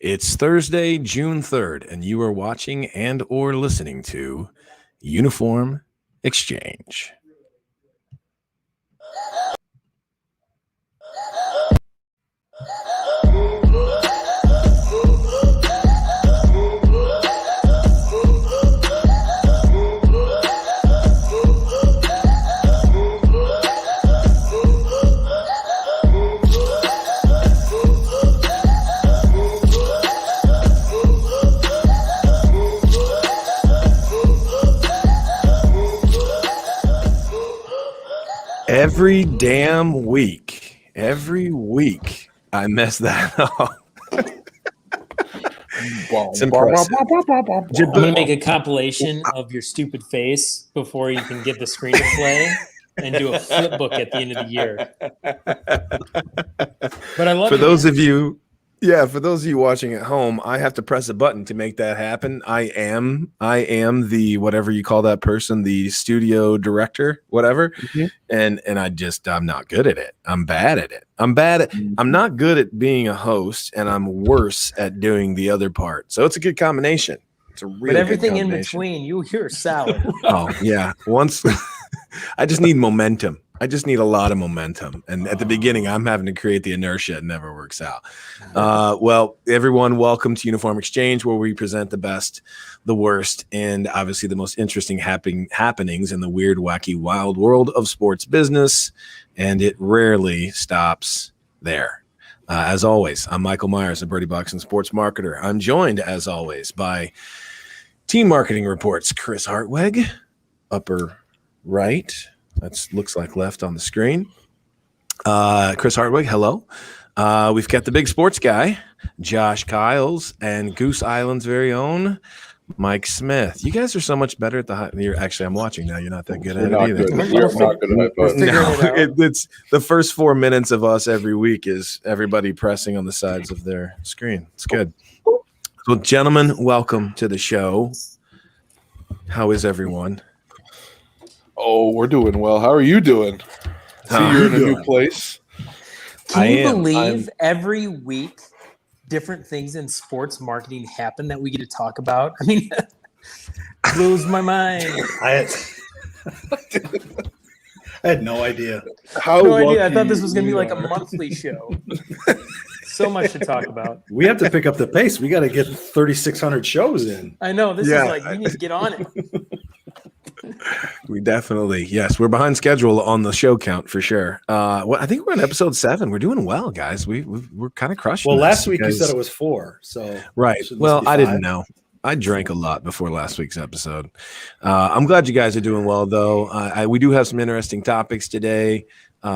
It's Thursday, June 3rd, and you are watching and or listening to Uniform Exchange. Every week, I mess that up. It's impressive. I'm going to make a compilation of your stupid face before you can get the screen to play and do a flip book at the end of the year. But I love For those of you watching at home, I have to press a button to make that happen. I am the whatever you call that person, the studio director, whatever. Mm-hmm. And I'm not good at it. I'm bad at it. I'm not good at being a host, and I'm worse at doing the other part. So it's a good combination. It's a really But everything good in between, you're salad. Oh yeah. Once I just need momentum. I just need a lot of momentum. And at the beginning, I'm having to create the inertia. It never works out. Well, everyone, welcome to Uniform Exchange, where we present the best, the worst, and obviously the most interesting happenings in the weird, wacky, wild world of sports business. And it rarely stops there. As always, I'm Michael Myers, a Birdie Boxing sports marketer. I'm joined, as always, by Team Marketing Reports, Chris Hartweg, upper right. That looks like left on the screen. Chris Hartwig, hello. We've got the big sports guy, Josh Kiles, and Goose Island's very own Mike Smith. You guys are so much better at actually, I'm watching now. You're not that good at it either. We're not good at it. It's the first 4 minutes of us every week is everybody pressing on the sides of their screen. It's good. Well, gentlemen, welcome to the show. How is everyone? Oh, we're doing well. How are you doing? See, you're in a new place. Can you believe every week different things in sports marketing happen that we get to talk about? I mean, blows my mind. I had no idea. No idea. I thought this was going to be like a monthly show. So much to talk about. We have to pick up the pace. We got to get 3,600 shows in. I know. This is like, we need to get on it. We definitely, yes, we're behind schedule on the show count for sure. I think we're on episode 7. We're doing well, guys. We're kind of crushing. Well, last week you said it was 4, so right. Well, I didn't know. I drank a lot before last week's episode. I'm glad you guys are doing well, though. We do have some interesting topics today. We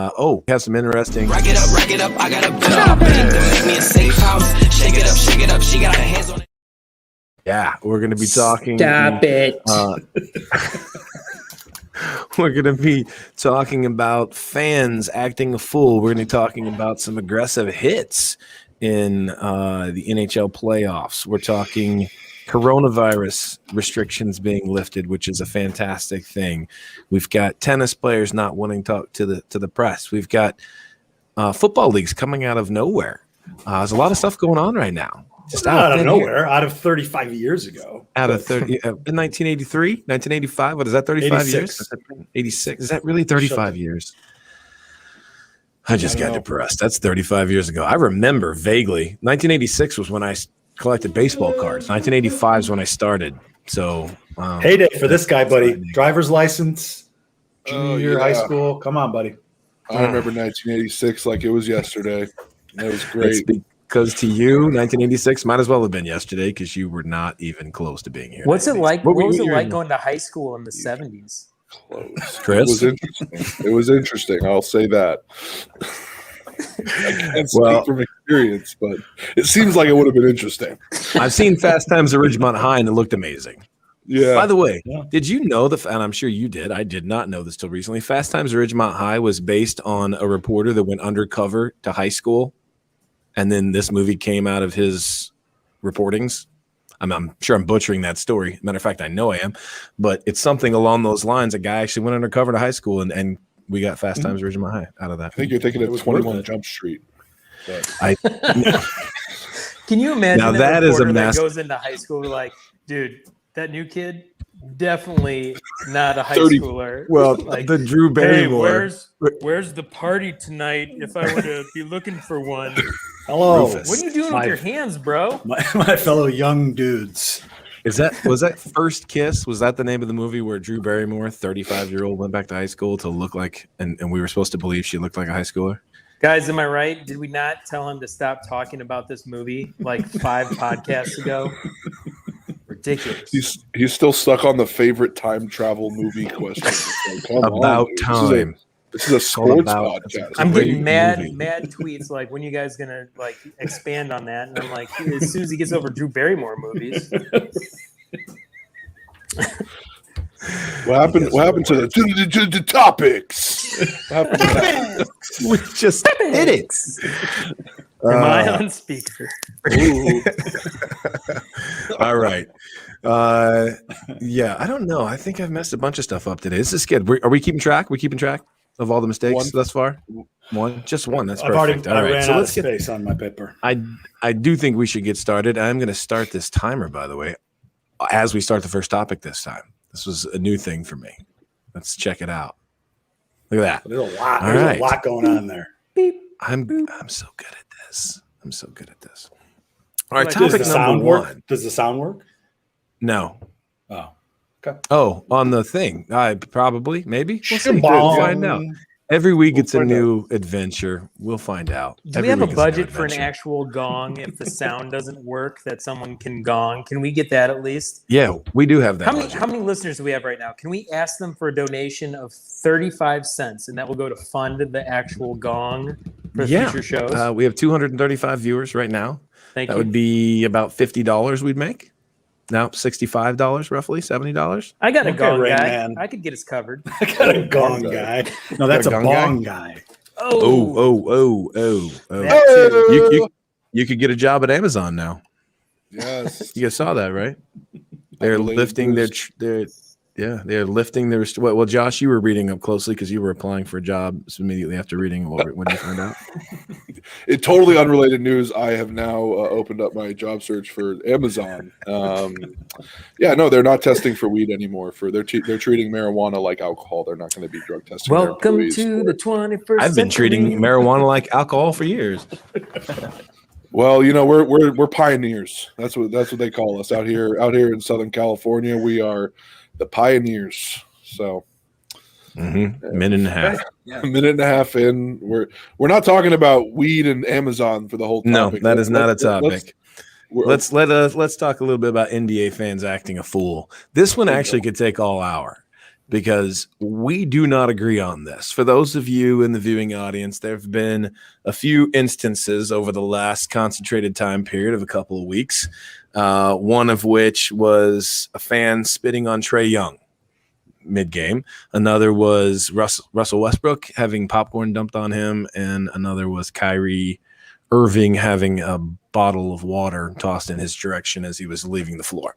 have some interesting. Rack it up. I got a bill. Make me a safe house. Shake it up. She got her hands on it. Yeah, we're going to be talking. Stop it. We're going to be talking about fans acting a fool. We're going to be talking about some aggressive hits in the NHL playoffs. We're talking coronavirus restrictions being lifted, which is a fantastic thing. We've got tennis players not wanting to talk to the press. We've got football leagues coming out of nowhere. There's a lot of stuff going on right now. Just out of nowhere, out of 35 years ago. Out of 30 in 1983, 1985. What is that? 35 86. Years? 86. Is that really 35 years? I just got depressed. That's 35 years ago. I remember vaguely. 1986 was when I collected baseball cards. 1985 is when I started. So heyday for this guy, buddy. Driver's license, junior high school. Come on, buddy. I remember 1986 like it was yesterday. That was great. Because to you, 1986 might as well have been yesterday because you were not even close to being here. What's it like? What was it like going to high school in the 70s? Close. Chris? It was interesting. I'll say that. I can't speak from experience, but it seems like it would have been interesting. I've seen Fast Times at Ridgemont High, and it looked amazing. Yeah. By the way, did you know and I'm sure you did. I did not know this till recently. Fast Times at Ridgemont High was based on a reporter that went undercover to high school. And then this movie came out of his reportings. I'm sure I'm butchering that story. Matter of fact, I know I am. But it's something along those lines. A guy actually went undercover to high school, and we got Fast Times at Ridgemont High out of that. I think you're thinking of 21 Jump Street. I Can you imagine Now that that is a reporter that mess. goes into high school like, dude, that new kid, definitely not a high 30 schooler. Well, like, the Drew hey, Barrymore. where's the party tonight if I were to be looking for one? Hello. Rufus. What are you doing with your hands, bro? My fellow young dudes. Was that First Kiss? Was that the name of the movie where Drew Barrymore, 35-year-old, went back to high school to look like, and we were supposed to believe she looked like a high schooler? Guys, am I right? Did we not tell him to stop talking about this movie like 5 podcasts ago? Ridiculous. He's still stuck on the favorite time travel movie question. Like, come About dude. time. This is a sports about- podcast. I'm great getting mad movie. tweets like, when you guys gonna like expand on that? And I'm like, as soon as he gets over Drew Barrymore movies. What happened to the topics? What happened to that? We just did it. Am I on speaker? Ooh. All right. Yeah, I don't know. I think I've messed a bunch of stuff up today. This is good. Are we keeping track? We keeping track of all the mistakes One. thus far? Just one. That's I perfect. All right. ran So out of let's get. space on my paper. I do think we should get started. I'm going to start this timer, by the way, as we start the first topic this time. This was a new thing for me. Let's check it out. Look at that. There's a lot. All There's right. a lot going on there. I'm so good at this. I'm so good at this. All right, Does topic Does the number sound one. work? Does the sound work? No. Oh. Oh, on the thing. Probably, maybe. We'll see. Shabong. Find out. Every week it's a find new adventure. We'll find out. Do Every we have a week it's new budget for an adventure. actual gong if the sound doesn't work that someone can gong? Can we get that at least? Yeah, we do have that. budget. How many listeners do we have right now? Can we ask them for a donation of 35 cents and that will go to fund the actual gong for future shows? We have 235 viewers right now. Thank That you. would be about $50 we'd make. Now $65 roughly, $70. I got a Okay, gong Rain guy. Man. I could get us covered. I got a gong guy. No, that's a Got a gong guy? bong guy. Oh. That too. You could get a job at Amazon now. Yes. You guys saw that, right? They're lifting they're lifting their. Well, Josh, you were reading up closely because you were applying for a job immediately after reading. What did you find out? In totally unrelated news, I have now opened up my job search for Amazon. No, they're not testing for weed anymore. They're treating marijuana like alcohol. They're not going to be drug testing. their Welcome employees to for the it. 21st I've been treating century. marijuana like alcohol for years. Well, we're pioneers. That's what they call us out here in Southern California. We are the pioneers. So. Minute and a half. A minute and a half in, we're not talking about weed and Amazon for the whole No, topic. that is not a topic. Let's Let's talk a little bit about NBA fans acting a fool. This one actually could take all hour because we do not agree on this. For those of you in the viewing audience, there have been a few instances over the last concentrated time period of a couple of weeks. One of which was a fan spitting on Trae Young mid-game. Another was Russell Westbrook having popcorn dumped on him, and another was Kyrie Irving having a bottle of water tossed in his direction as he was leaving the floor.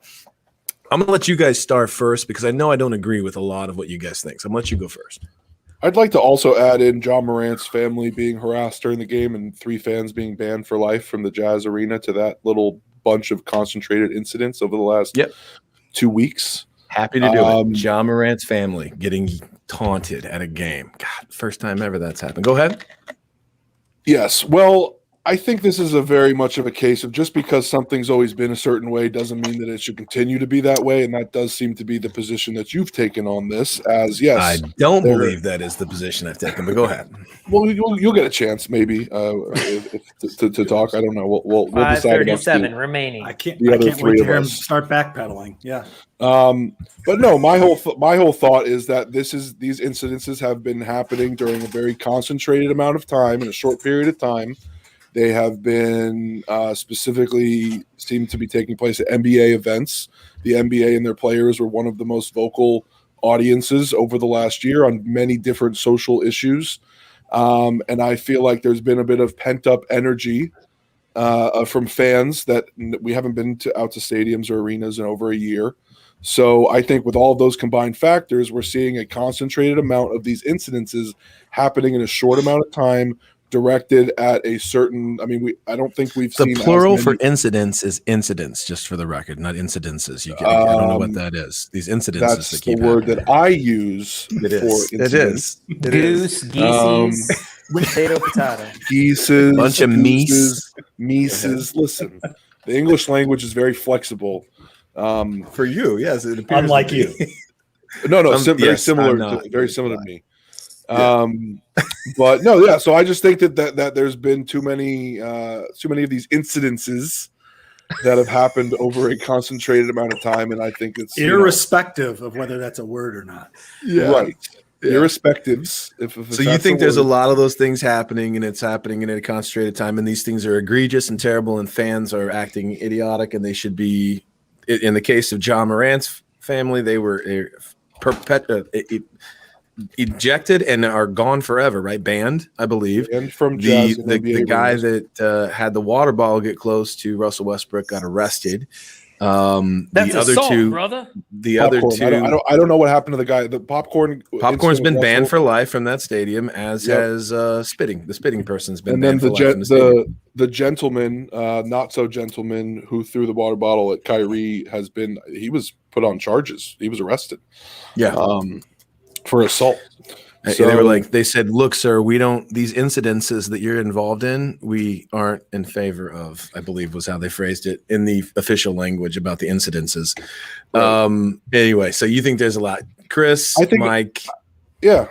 I'm gonna let you guys start first because I know I don't agree with a lot of what you guys think. So I'm gonna let you go first. I'd like to also add in John Morant's family being harassed during the game and 3 fans being banned for life from the Jazz Arena to that little bunch of concentrated incidents over the last 2 weeks. Happy to do it. John Morant's family getting taunted at a game. God, first time ever that's happened. Go ahead. Yes. Well, I think this is a very much of a case of just because something's always been a certain way doesn't mean that it should continue to be that way. And that does seem to be the position that you've taken on this as, yes. I don't believe that is the position I've taken, but go ahead. Well, you'll get a chance maybe to talk. I don't know. We'll decide about 5:37 remaining. I can't The other wait three to of hear him us. start backpedaling. Yeah. But no, my whole thought is that these incidences have been happening during a very concentrated amount of time in a short period of time. They have been specifically seem to be taking place at NBA events. The NBA and their players were one of the most vocal audiences over the last year on many different social issues. And I feel like there's been a bit of pent-up energy from fans that we haven't been out to stadiums or arenas in over a year. So I think with all of those combined factors, we're seeing a concentrated amount of these incidences happening in a short amount of time directed at a certain. I mean, I don't think we've The seen plural as for many- incidents is incidents, just for the record, not incidences. I don't know what that is. These incidences That's that the keep word happening. that I use It for is. It incidents. is. It is. Goose, geesees, potato. Geeses, Bunch of gooses, Mises. Listen, the English language is very flexible. For you, yes. It appears Unlike to you. be. No, very yes, similar. I'm not. Very similar to me. But no, yeah. So I just think that there's been too many of these incidences that have happened over a concentrated amount of time, and I think it's Irrespective of whether that's a word or not. right. Yeah. Irrespectives. So you think there's a lot of those things happening, and it's happening in a concentrated time, and these things are egregious and terrible, and fans are acting idiotic, and they should be. In the case of John Morant's family, they were ejected and are gone forever, right? Banned, I believe. And from the jazz guy that had the water bottle get close to Russell Westbrook got arrested. That's the other assault, two, brother. the popcorn. other two, I don't know what happened to the guy. The popcorn's been banned for life from that stadium, as has spitting. The spitting person's been banned for life from the stadium. The gentleman, not so gentleman, who threw the water bottle at Kyrie he was put on charges. He was arrested. Yeah. For assault. They said, look, sir, these incidences that you're involved in, we aren't in favor of, I believe was how they phrased it in the official language about the incidences. Right. Anyway, so you think there's a lot. Chris, Mike. Yeah.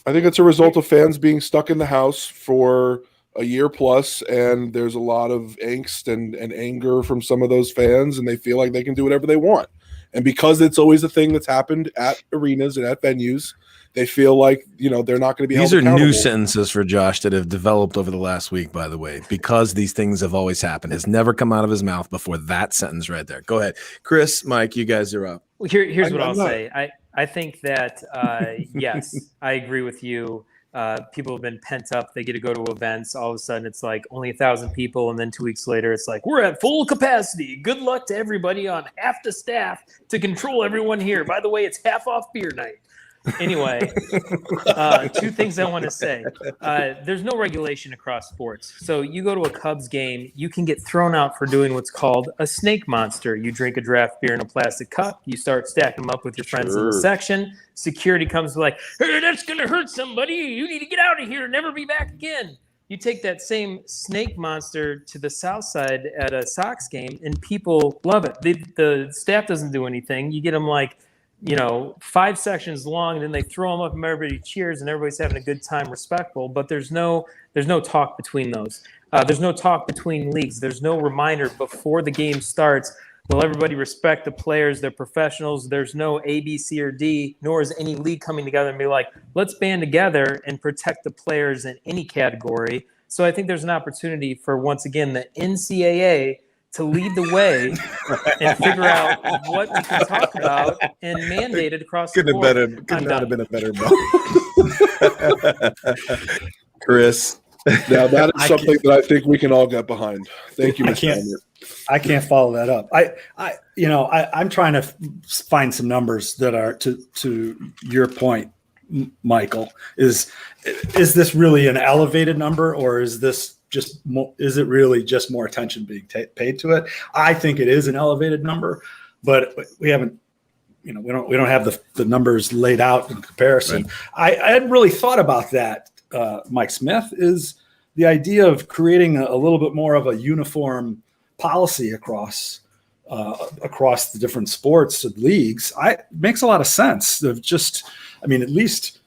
I think it's a result of fans being stuck in the house for a year plus, and there's a lot of angst and anger from some of those fans, and they feel like they can do whatever they want. And because it's always a thing that's happened at arenas and at venues, they feel like, they're not going to be held accountable. These are new sentences for Josh that have developed over the last week, by the way, because these things have always happened. Has never come out of his mouth before that sentence right there. Go ahead. Chris, Mike, you guys are up. Well, here's what I'll say. I think that, yes, I agree with you. People have been pent up. They get to go to events. All of a sudden, it's like only 1,000 people. And then 2 weeks later, it's like, we're at full capacity. Good luck to everybody on half the staff to control everyone here. By the way, it's half off beer night. Anyway, two things I want to say. There's no regulation across sports. So you go to a Cubs game, you can get thrown out for doing what's called a snake monster. You drink a draft beer in a plastic cup. You start stacking them up with your friends in the section. Security comes like, hey, that's going to hurt somebody. You need to get out of here and never be back again. You take that same snake monster to the south side at a Sox game, and people love it. The staff doesn't do anything. You get them like, 5 sections long, and then they throw them up and everybody cheers and everybody's having a good time, respectful, but there's no talk between those. There's no talk between leagues. There's no reminder before the game starts. Will everybody respect the players? They're professionals. There's no A, B, C, or D, nor is any league coming together and be like, let's band together and protect the players in any category. So I think there's an opportunity for, once again, the NCAA to lead the way and figure out what we can talk about and mandate it across the board. Could not have been a better moment. Chris. Now that is something that I think we can all get behind. Thank you, Mr. I can't follow that up. I'm trying to find some numbers that are to your point, Michael. Is this really an elevated number, or is this is it really just more attention being paid to it? I think it is an elevated number, but we haven't, we don't have the numbers laid out in comparison. Right. I hadn't really thought about that. Mike Smith, is the idea of creating a little bit more of a uniform policy across the different sports and leagues. Makes a lot of sense of at least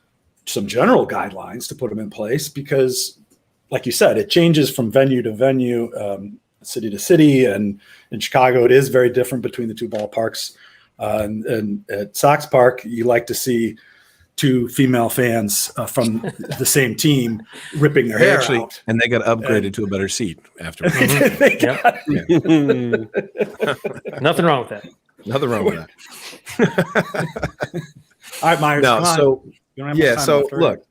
some general guidelines to put them in place, because like you said, it changes from venue to venue, city to city, and in Chicago, it is very different between the two ballparks. And at Sox Park, you like to see 2 female fans from the same team ripping their hair out. And they got upgraded to a better seat after. Nothing wrong with that. Nothing wrong with that. All right, Myers. Look.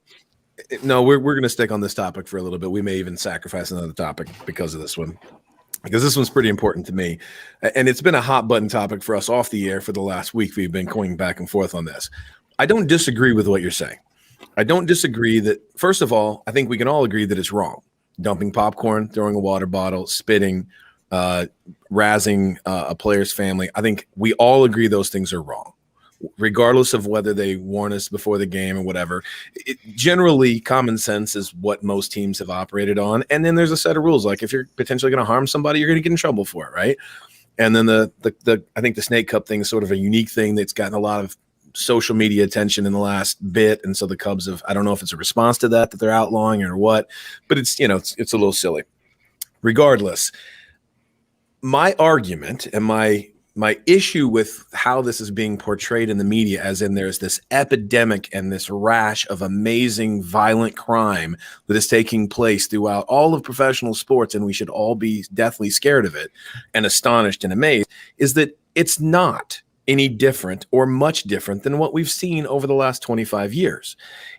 No, we're going to stick on this topic for a little bit. We may even sacrifice another topic because of this one, because this one's pretty important to me. And it's been a hot button topic for us off the air for the last week. We've been going back and forth on this. I don't disagree with what you're saying. I don't disagree that, first of all, I think we can all agree that it's wrong. dumping popcorn, throwing a water bottle, spitting, razzing a player's family. I think we all agree those things are wrong, regardless of whether they warn us before the game or whatever. Generally, common sense is what most teams have operated on. And then there's a set of rules. Like if you're potentially going to harm somebody, you're going to get in trouble for it, right? And then the I think the Snake Cup thing is sort of a unique thing that's gotten a lot of social media attention in the last bit. And so the Cubs have, I don't know if it's a response to that they're outlawing or what, but it's, it's a little silly. Regardless, my argument and my issue with how this is being portrayed in the media, as in there's this epidemic and this rash of amazing violent crime that is taking place throughout all of professional sports, and we should all be deathly scared of it and astonished and amazed, is that it's not any different or much different than what we've seen over the last 25 years.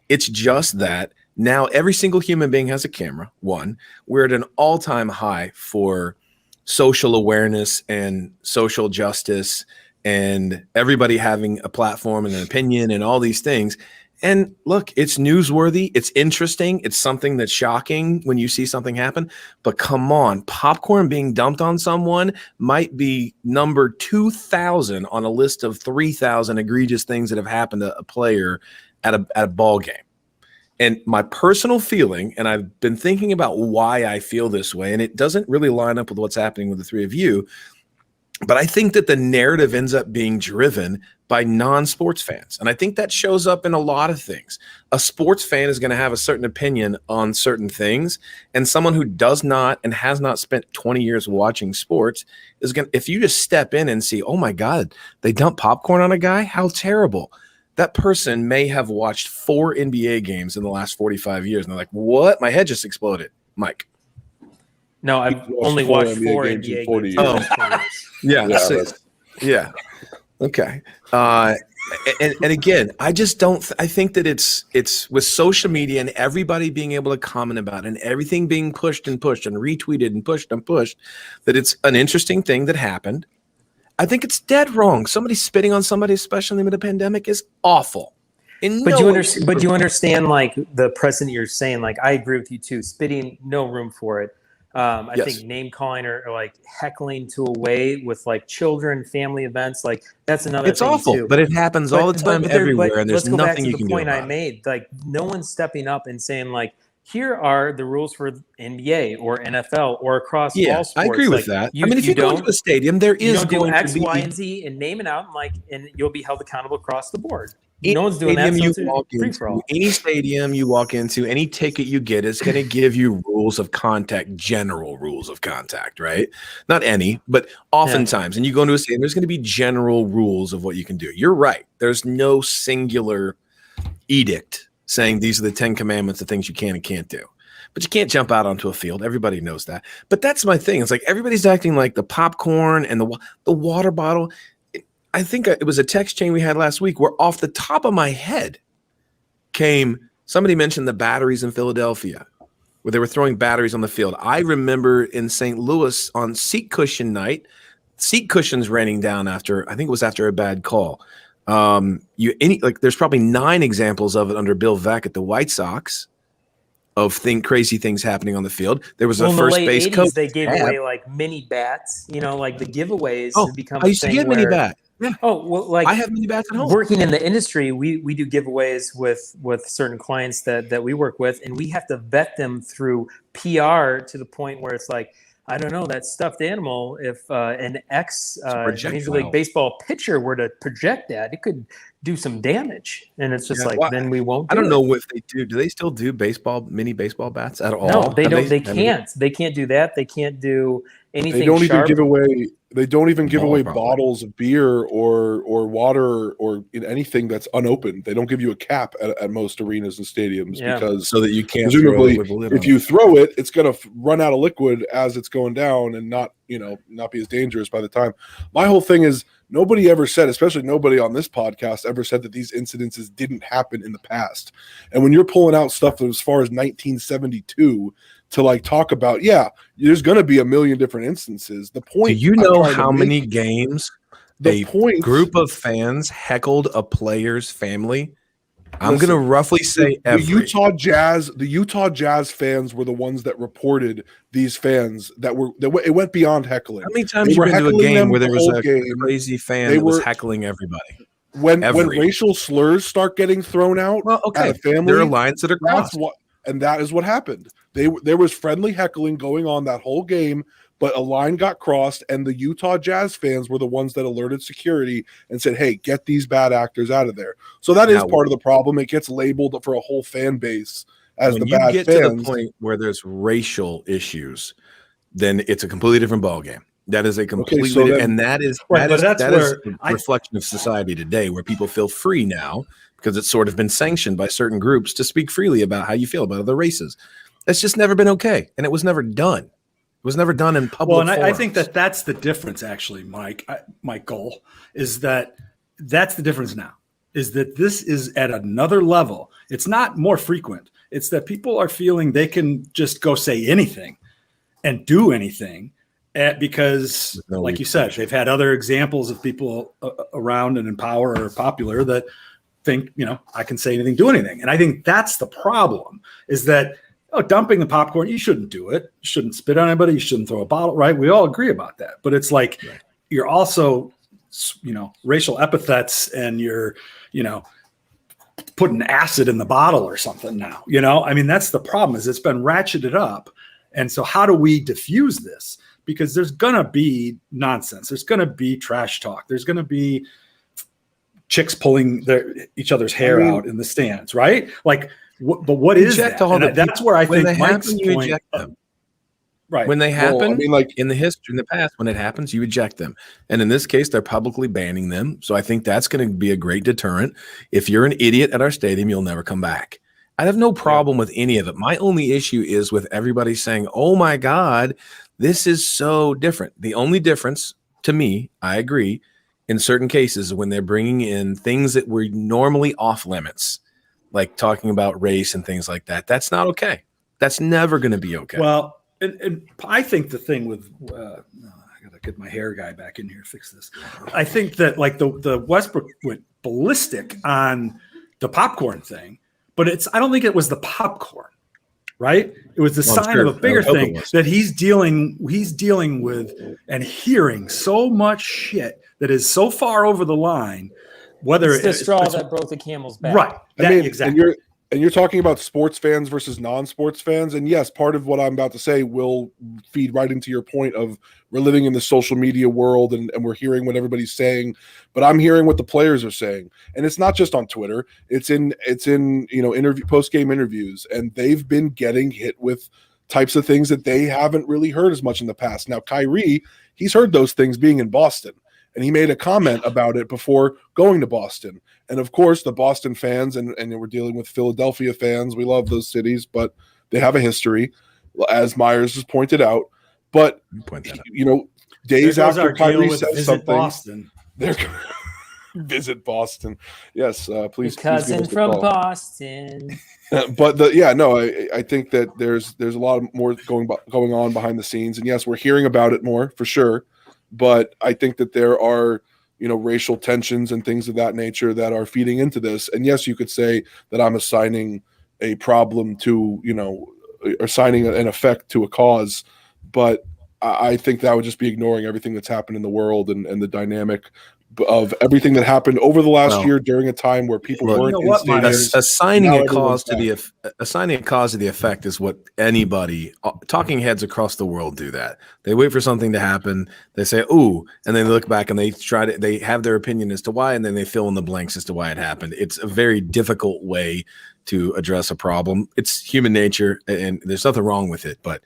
It's just that now every single human being has a camera. One, we're at an all-time high for social awareness and social justice and everybody having a platform and an opinion and all these things. And look, it's newsworthy. It's interesting. It's something that's shocking when you see something happen. But come on, popcorn being dumped on someone might be number 2,000 on a list of 3,000 egregious things that have happened to a player at a ball game. And my personal feeling, and I've been thinking about why I feel this way, and it doesn't really line up with what's happening with the three of you, but I think that the narrative ends up being driven by non-sports fans. And I think that shows up in a lot of things. A sports fan is going to have a certain opinion on certain things, and someone who does not and has not spent 20 years watching sports is going to, if you just step in and see, oh my God, they dumped popcorn on a guy, how terrible. That person may have watched 4 NBA games in the last 45 years. And they're like, what? My head just exploded. Mike. No, I've only watched 4 NBA games in 40 years. Oh. Yeah. Okay. And again, I just don't. I think that it's with social media and everybody being able to comment about it and everything being pushed and retweeted and pushed, that it's an interesting thing that happened. I think it's dead wrong. Somebody spitting on somebody, especially in the pandemic, is awful. But you understand, like the precedent you're saying. Like I agree with you too. Spitting, no room for it. I think name calling or like heckling to away with like children, family events, like that's another. It's thing awful, too. but it happens all the time everywhere, and there's nothing you can do about it. Let's go back to the point I made. Like no one's stepping up and saying like, here are the rules for NBA or NFL or across all sports. I agree with that. I mean, if you go to the stadium, there is going to be X, Y, and Z and name it out and you'll be held accountable across the board. No one's doing that. Any stadium you walk into, any ticket you get is going to give you rules of contact, general rules of contact, right? Not any, but oftentimes. And you go into a stadium, there's going to be general rules of what you can do. You're right. There's no singular edict saying these are the 10 commandments of things you can and can't do. But you can't jump out onto a field. Everybody knows that. But that's my thing. It's like everybody's acting like the popcorn and the water bottle. I think it was a text chain we had last week where off the top of my head somebody mentioned the batteries in Philadelphia where they were throwing batteries on the field. I remember in St. Louis on seat cushion night, seat cushions raining down after a bad call. There's probably 9 examples of it under Bill Veeck at the White Sox of crazy things happening on the field. There was a first base coach. They gave away like mini bats, like the giveaways have become I used to get mini bat. Yeah. Oh, well, like I have mini bats at home. Working in the industry, we do giveaways with certain clients that we work with, and we have to vet them through PR to the point where it's like, I don't know, that stuffed animal, if an Major League Baseball pitcher were to project that, it could do some damage. And it's just then we won't. I don't know if they do. Do they still do mini baseball bats at all? No, they don't. They can't. They can't do that. They can't do anything. They don't even give away. They don't even give away bottles of beer or water or anything that's unopened. They don't give you a cap at most arenas and stadiums because so that you can't. Presumably, if you throw it, it's going to run out of liquid as it's going down and not be as dangerous by the time. My whole thing is nobody ever said, especially nobody on this podcast ever said that these incidences didn't happen in the past. And when you're pulling out stuff as far as 1972 to like talk about, there's going to be a million different instances. The point, do you know how many games group of fans heckled a player's family I'm going to roughly say the every. Utah Jazz fans were the ones that reported these fans it went beyond heckling. How many times you been to a game where there was a game. crazy fan that was heckling everybody? When racial slurs start getting thrown out at a family, there are lines that are crossed. That is what happened. There was friendly heckling going on that whole game, but a line got crossed, and the Utah Jazz fans were the ones that alerted security and said, hey, get these bad actors out of there. So that is part of the problem. It gets labeled for a whole fan base as the bad fans. When you get to the point where there's racial issues, then it's a completely different ballgame. That is a completely and that is a reflection of society today, where people feel free now because it's sort of been sanctioned by certain groups to speak freely about how you feel about other races. That's just never been okay, and it was never done. It was never done in public. Well, and I think that's the difference, actually, Mike. My goal is that's the difference now. Is that this is at another level. It's not more frequent. It's that people are feeling they can just go say anything and do anything. Because, like you said, they've had other examples of people around and in power or popular that think, I can say anything, do anything. And I think that's the problem, is that dumping the popcorn, you shouldn't do it. You shouldn't spit on anybody. You shouldn't throw a bottle, right? We all agree about that. But it's like you're also, racial epithets, and you're, putting acid in the bottle or something now. I mean, that's the problem, is it's been ratcheted up. And so how do we diffuse this? Because there's going to be nonsense. There's going to be trash talk. There's going to be chicks pulling each other's hair out in the stands, right? Like, but what is that? That's where I think Mike's point. Eject them. Right. When they happen, in the past, when it happens, you eject them. And in this case, they're publicly banning them. So I think that's going to be a great deterrent. If you're an idiot at our stadium, you'll never come back. I have no problem with any of it. My only issue is with everybody saying, oh my God, this is so different. The only difference, to me, I agree, in certain cases, when they're bringing in things that were normally off limits, like talking about race and things like that, that's not okay. That's never going to be okay. Well, and I think the thing with I got to get my hair guy back in here to fix this. I think that like the Westbrook went ballistic on the popcorn thing, but I don't think it was the popcorn. Right? It was the sign of a bigger thing that he's dealing with and hearing so much shit that is so far over the line. Whether it's the straw that broke the camel's back. Right. Exactly. And you're talking about sports fans versus non-sports fans. And yes, part of what I'm about to say will feed right into your point of we're living in the social media world and we're hearing what everybody's saying, but I'm hearing what the players are saying. And it's not just on Twitter. It's in post-game interviews, and they've been getting hit with types of things that they haven't really heard as much in the past. Now, Kyrie, he's heard those things being in Boston, and he made a comment about it before going to Boston. And of course, the Boston fans, and we're dealing with Philadelphia fans. We love those cities, but they have a history, as Myers has pointed out. But days after Kyrie says something, Boston. Visit Boston. Yes, please. Your cousin from Boston. But I think that there's a lot more going on behind the scenes, and yes, we're hearing about it more for sure. But I think that there are racial tensions and things of that nature that are feeding into this. And yes, you could say that I'm assigning a problem to, assigning an effect to a cause, but I think that would just be ignoring everything that's happened in the world and the dynamic of everything that happened over the last year during a time where people weren't in stadiums. Assigning a cause to the effect is what anybody, talking heads across the world do that. They wait for something to happen. They say, ooh, and then they look back and they have their opinion as to why, and then they fill in the blanks as to why it happened. It's a very difficult way to address a problem. It's human nature, and there's nothing wrong with it, but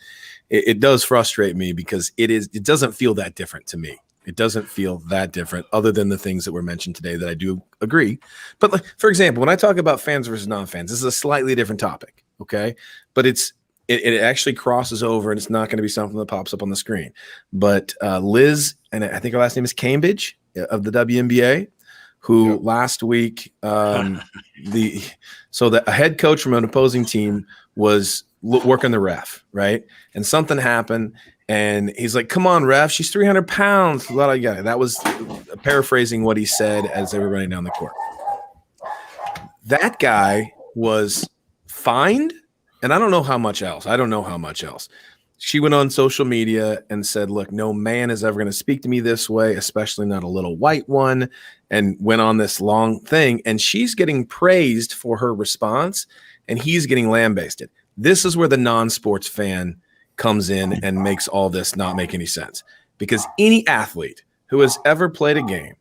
it does frustrate me because it doesn't feel that different to me. It doesn't feel that different other than the things that were mentioned today that I do agree. But like, for example, when I talk about fans versus non-fans, this is a slightly different topic, okay? But it actually crosses over, and it's not going to be something that pops up on the screen. But Liz, and I think her last name is Cambridge of the WNBA, who last week, a head coach from an opposing team was working the ref, right? And something happened. And he's like, come on, ref, she's 300 pounds. That was paraphrasing what he said as they were running down the court. That guy was fined, and I don't know how much else. She went on social media and said, look, no man is ever going to speak to me this way, especially not a little white one, and went on this long thing. And she's getting praised for her response, and he's getting lambasted. This is where the non-sports fan comes in and makes all this not make any sense. Because any athlete who has ever played a game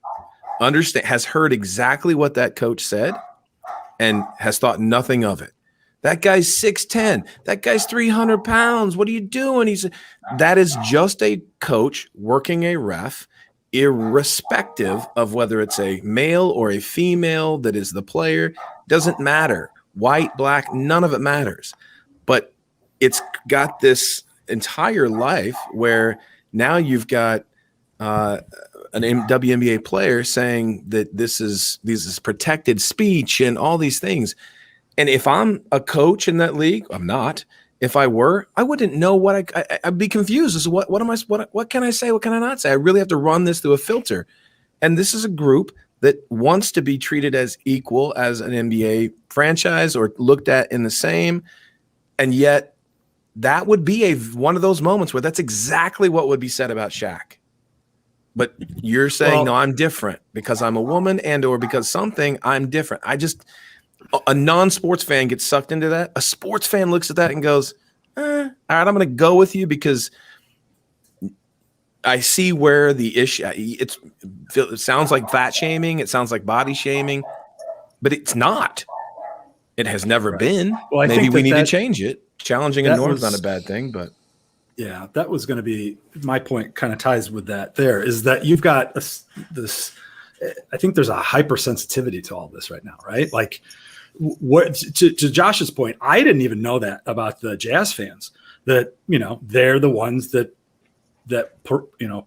has heard exactly what that coach said and has thought nothing of it. That guy's 6'10". That guy's 300 pounds. What are you doing? That is just a coach working a ref, irrespective of whether it's a male or a female that is the player. Doesn't matter. White, black, none of it matters. But it's got this entire life where now you've got an WNBA player saying that this is protected speech and all these things. And if I'm a coach in that league, I'm not. If I were, I wouldn't know what I'd be confused as to what can I say? What can I not say? I really have to run this through a filter. And this is a group that wants to be treated as equal as an NBA franchise or looked at in the same. And yet that would be one of those moments where that's exactly what would be said about Shaq. But you're saying, no, I'm different because I'm a woman or because something, I'm different. A non-sports fan gets sucked into that. A sports fan looks at that and goes, all right, I'm going to go with you because I see where the issue, it sounds like fat shaming. It sounds like body shaming, but it's not. It has never been. Well, maybe we need to change it. Challenging a norm is not a bad thing, but. Yeah, that was going to be my point, kind of ties with that there, is that you've got this, I think there's a hypersensitivity to all this right now, right? Like, what to Josh's point, I didn't even know that about the Jazz fans, that, they're the ones that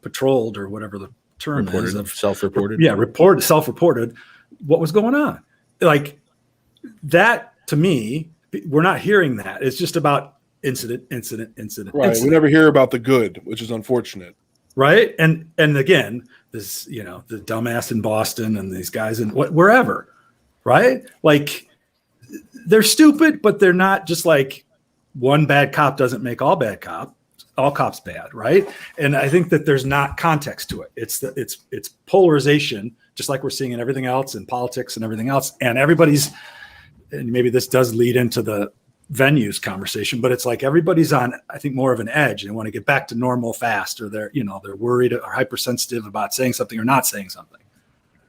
patrolled, or whatever the term is, of self-reported. Yeah, self-reported what was going on. Like, that to me, we're not hearing that. It's just about incident. Right. Incident. We never hear about the good, which is unfortunate. Right. And again, this, the dumbass in Boston and these guys in wherever, right? Like, they're stupid, but they're not just like one bad cop doesn't make all cops bad. Right. And I think that there's not context to it. It's polarization, just like we're seeing in everything else, in politics and everything else. And and maybe this does lead into the venues conversation, but it's like everybody's on, I think, more of an edge and want to get back to normal fast, or they're worried or hypersensitive about saying something or not saying something.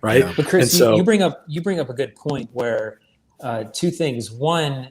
Right. Yeah. But Chris, you bring up a good point where two things. One,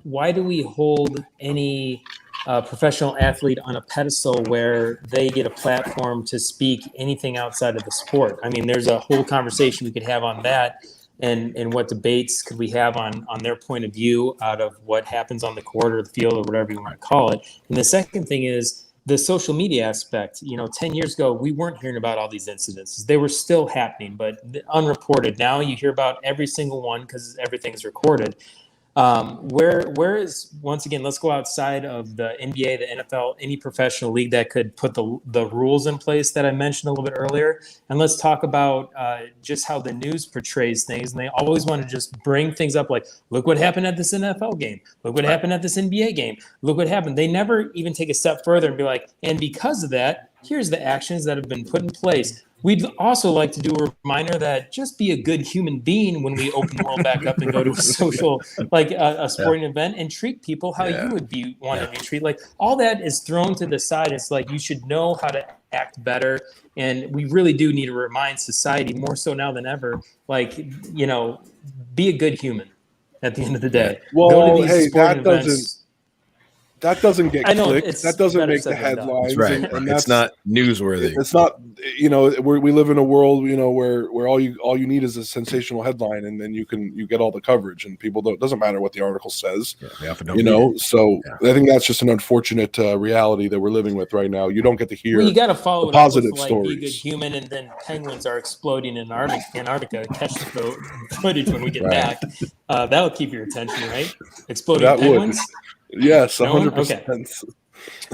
why do we hold any professional athlete on a pedestal where they get a platform to speak anything outside of the sport? I mean, there's a whole conversation we could have on that. And what debates could we have on their point of view out of what happens on the court or the field or whatever you want to call it. And the second thing is the social media aspect. 10 years ago, we weren't hearing about all these incidents. They were still happening, but unreported. Now you hear about every single one because everything is recorded. Where is, once again, let's go outside of the NBA, the NFL, any professional league that could put the rules in place that I mentioned a little bit earlier. And let's talk about just how the news portrays things. And they always want to just bring things up like, look what happened at this NFL game. Look what happened at this NBA game. Look what happened. They never even take a step further and be like, and because of that, here's the actions that have been put in place. We'd also like to do a reminder that just be a good human being when we open the world back up and go to a social, like a sporting event, and treat people how you would be wanting to be treated. Like, all that is thrown to the side. It's like, you should know how to act better. And we really do need to remind society more so now than ever, like, be a good human at the end of the day. Well, go to these sporting events. That doesn't get clicks. That doesn't make the headlines. Right. And it's not newsworthy. It's not, we live in a world, where all you need is a sensational headline, and then you get all the coverage, and it doesn't matter what the article says, So I think that's just an unfortunate reality that we're living with right now. You don't get to hear. Well, you got to follow the positive stories. Be a good human, and then penguins are exploding in Antarctica. Catch the footage when we get back. That'll keep your attention, right? Exploding penguins. Yes, 100%. Okay.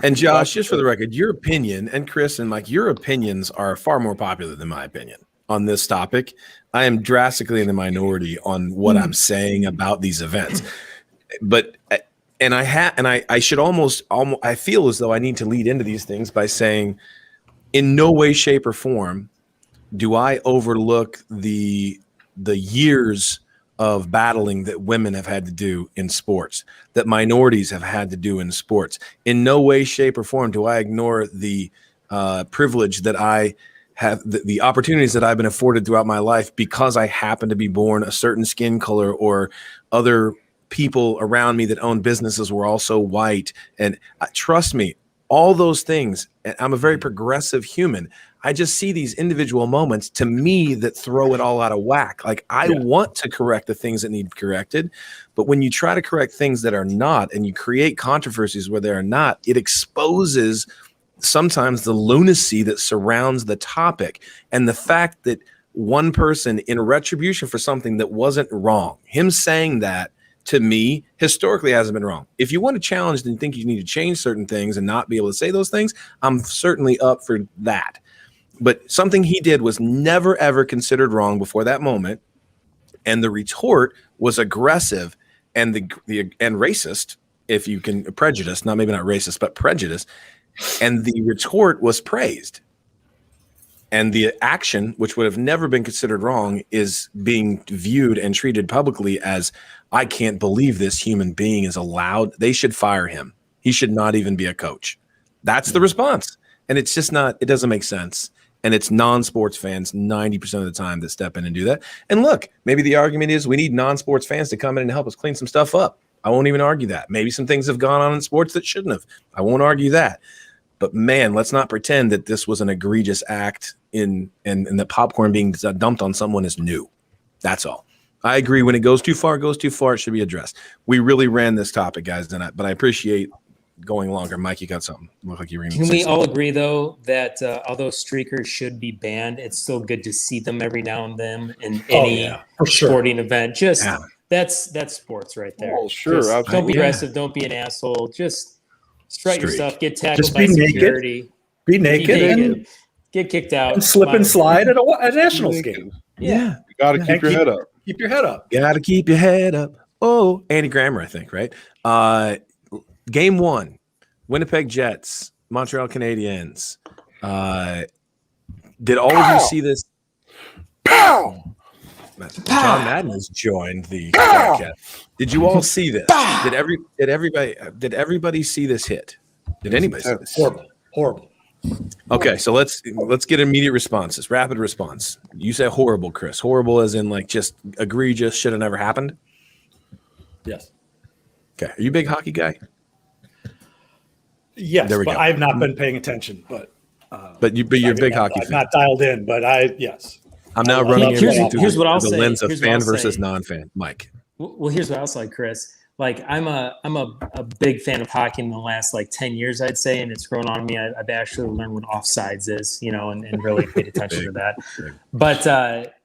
And Josh, just for the record, your opinion, and Chris and Mike, your opinions are far more popular than my opinion. on this topic. I am drastically in the minority on what I'm saying about these events. But I should almost I feel as though I need to lead into these things by saying, in no way, shape, or form do I overlook the years of battling that women have had to do in sports, that minorities have had to do in sports. In no way, shape, or form do I ignore the privilege that I have, the opportunities that I've been afforded throughout my life because I happen to be born a certain skin color, or other people around me that own businesses were also white. And trust me, all those things, I'm a very progressive human. I just see these individual moments to me that throw it all out of whack. Like, I want to correct the things that need corrected, but when you try to correct things that are not, and you create controversies where they are not, it exposes sometimes the lunacy that surrounds the topic, and the fact that one person, in retribution for something that wasn't wrong, him saying that, to me, historically hasn't been wrong. If you want to challenge and think you need to change certain things and not be able to say those things, I'm certainly up for that. But something he did was never, ever considered wrong before that moment. And the retort was aggressive and and racist, if you can, prejudice, maybe not racist, but prejudice. And the retort was praised. And the action, which would have never been considered wrong, is being viewed and treated publicly as, I can't believe this human being is allowed. They should fire him. He should not even be a coach. That's the response. And it's just not, it doesn't make sense. And it's non-sports fans 90% of the time that step in and do that. And look, maybe the argument is we need non-sports fans to come in and help us clean some stuff up. I won't even argue that. Maybe some things have gone on in sports that shouldn't have. I won't argue that. But man, let's not pretend that this was an egregious act and the popcorn being dumped on someone is new. That's all. I agree. When it goes too far, it should be addressed. We really ran this topic, guys, but I appreciate going longer. Mike, you got something. Look like you were. Can we all agree, though, that although streakers should be banned, it's still good to see them every now and then in any sporting event? Just that's sports right there. Oh, sure. Just don't be aggressive. Don't be an asshole. Just strut your stuff. Get tackled by security. Be naked and get kicked out. And slip and slide at a Nationals game. Yeah. You got to keep your head up. Keep your head up. Got to keep your head up. Oh, Andy Grammer, I think, right? Game 1, Winnipeg Jets, Montreal Canadiens. Did all of you see this? Pow! John Madden has joined the podcast. Did you all see this? Did everybody see this hit? Did anybody see this? Horrible. Okay, so let's get immediate responses. Rapid response. You say horrible, Chris. Horrible as in like just egregious, should have never happened? Yes. Okay. Are you a big hockey guy? Yes, there we but go. I've not been paying attention. But you're a big hockey fan. Not dialed in, but yes. I'm now running into here's what I'll the say. lens of Here's fan what I'll versus say. non-fan. Mike. Well, here's what I'll say, Chris. Like I'm a big fan of hockey in the last 10 years, I'd say, and it's grown on me. I've actually learned what offsides is, and really paid attention to that. But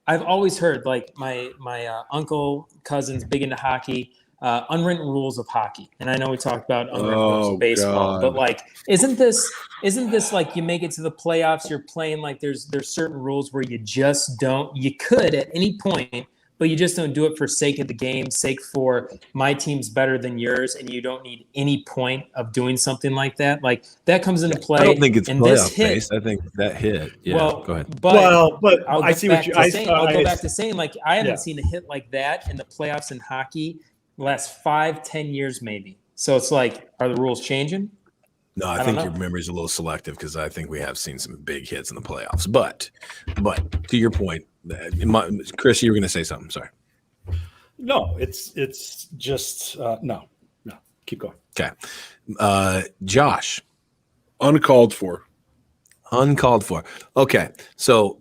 I've always heard my uncle, cousins, big into hockey. Unwritten rules of hockey, and I know we talked about unwritten rules of baseball, but isn't this like you make it to the playoffs, you're playing there's certain rules where you could at any point, but you just don't do it for sake of the game, sake for my team's better than yours, and you don't need any point of doing something like that. Like that comes into play. I don't think it's and playoff based. I think that hit. Yeah, go ahead. But I see what I'll go back to saying I haven't seen a hit like that in the playoffs in hockey last 5-10 years maybe. So it's are the rules changing? No, I think your memory's a little selective because I think we have seen some big hits in the playoffs. But to your point, Chris, you were going to say something. Sorry. No, it's just no. Keep going. Okay, Josh, Uncalled for. Okay, so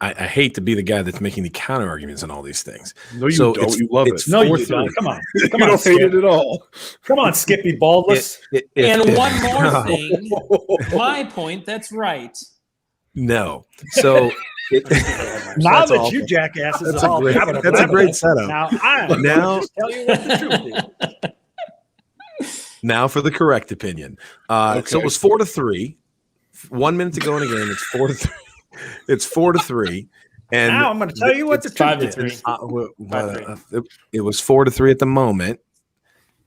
I hate to be the guy that's making the counter arguments on all these things. No, you don't. You love it. No, you don't. Come on. You don't hate it at all. Come on, Skippy Baldless. One more thing. My point. That's right. No. So now that you jackasses that's are all that's a great setup. Now just tell you what the truth is. Now for the correct opinion. So it was 4-3. 1 minute to go in a game. It's 4-3. It's 4-3. And now I'm going to tell you what the truth is. 5-3. It was 4-3 at the moment.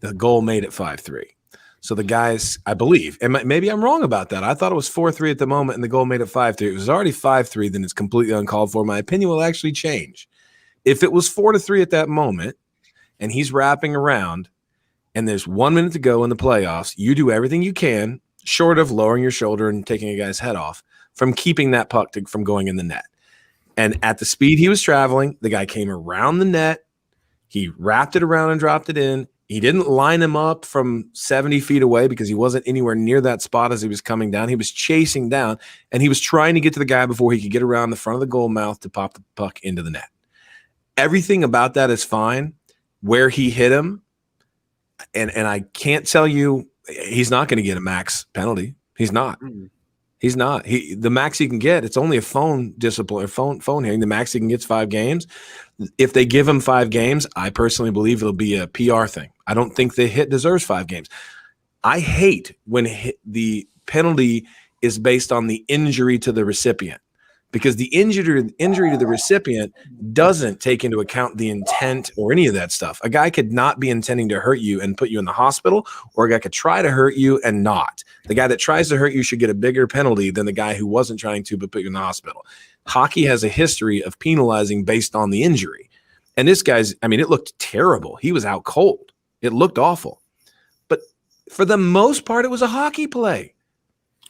The goal made it 5-3. So the guys, I believe, and maybe I'm wrong about that. I thought it was 4-3 at the moment, and the goal made it 5-3. It was already 5-3. Then it's completely uncalled for. My opinion will actually change. If it was 4-3 at that moment, and he's wrapping around, and there's 1 minute to go in the playoffs, you do everything you can, short of lowering your shoulder and taking a guy's head off, from keeping that puck from going in the net. And at the speed he was traveling, the guy came around the net. He wrapped it around and dropped it in. He didn't line him up from 70 feet away because he wasn't anywhere near that spot as he was coming down. He was chasing down, and he was trying to get to the guy before he could get around the front of the goal mouth to pop the puck into the net. Everything about that is fine. Where he hit him, and I can't tell you, he's not going to get a max penalty. He's not. He's not. The max he can get, it's only a phone discipline or phone hearing. The max he can get is 5 games. If they give him 5 games, I personally believe it'll be a PR thing. I don't think the hit deserves 5 games. I hate when the penalty is based on the injury to the recipient, because the injury to the recipient doesn't take into account the intent or any of that stuff. A guy could not be intending to hurt you and put you in the hospital, or a guy could try to hurt you and not. The guy that tries to hurt you should get a bigger penalty than the guy who wasn't trying to but put you in the hospital. Hockey has a history of penalizing based on the injury. And this guy's, it looked terrible. He was out cold. It looked awful. But for the most part, it was a hockey play.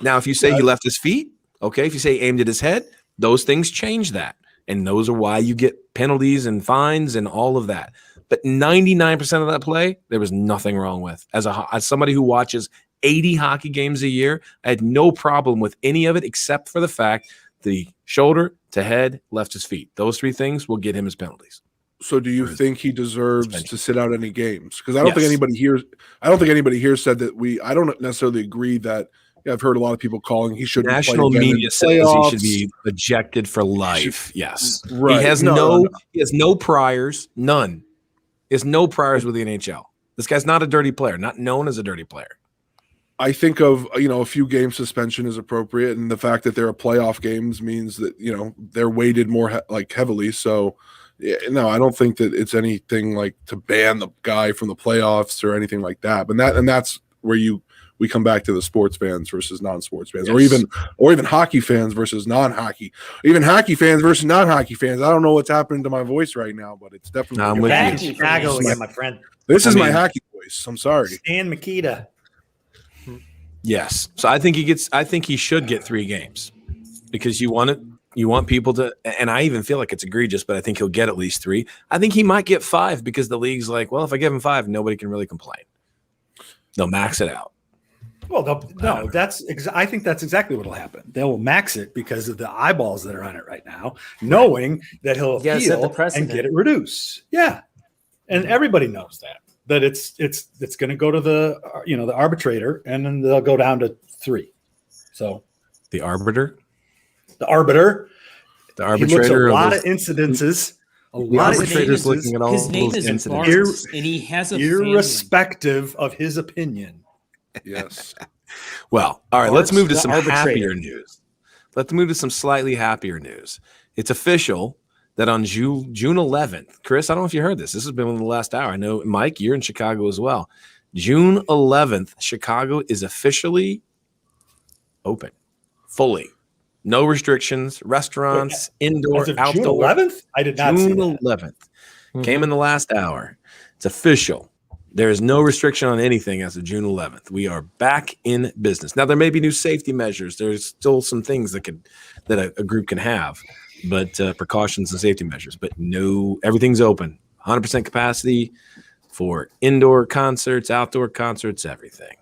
Now, if you say he left his feet, okay. If you say he aimed at his head, those things change that. And those are why you get penalties and fines and all of that. But 99% of that play, there was nothing wrong with. As somebody who watches 80 hockey games a year, I had no problem with any of it except for the fact the shoulder to head, left his feet. Those 3 things will get him his penalties. So do you think he deserves to sit out any games? Because I don't think anybody here said that I don't necessarily agree that. I've heard a lot of people calling he should. National media says he should be ejected for life. Yes, right. He has no priors, none. He has no priors with the NHL. This guy's not a dirty player, not known as a dirty player. I think of a few game suspension is appropriate, and the fact that they're playoff games means that they're weighted more heavily. So, no, I don't think that it's anything like to ban the guy from the playoffs or anything like that. But that's where we come back to the sports fans versus non-sports fans, or even hockey fans versus non-hockey, even hockey fans versus non-hockey fans. I don't know what's happening to my voice right now, but it's definitely back to Chicago again, my friend. This is my hockey voice. I'm sorry, Stan Mikita. Yes, so I think he should get 3 games because you want people to, and I even feel like it's egregious, but I think he'll get at least 3. I think he might get 5 because the league's like, well, if I give him 5, nobody can really complain. They'll max it out. Well, no, I think that's exactly what will happen. They'll max it because of the eyeballs that are on it right now, knowing that he'll appeal and get it reduced. Yeah, and everybody knows that it's going to go to the the arbitrator, and then they'll go down to 3. So the arbiter, the arbitrator, he looks at a lot of incidences. The arbitrator's looking at all his name those is incidents, and he has a irrespective of his opinion. Yes. Well, all right, let's move to some happier news. Let's move to some slightly happier news. It's official that on June 11th, Chris, I don't know if you heard this. This has been in the last hour. I know, Mike, you're in Chicago as well. June 11th, Chicago is officially open, fully. No restrictions, restaurants, indoor, outdoor. June 11th? I did not see that. June 11th. Came in the last hour. It's official. There is no restriction on anything as of June 11th. We are back in business. Now, there may be new safety measures. There's still some things that a group can have, but precautions and safety measures. But no, everything's open. 100% capacity for indoor concerts, outdoor concerts, everything.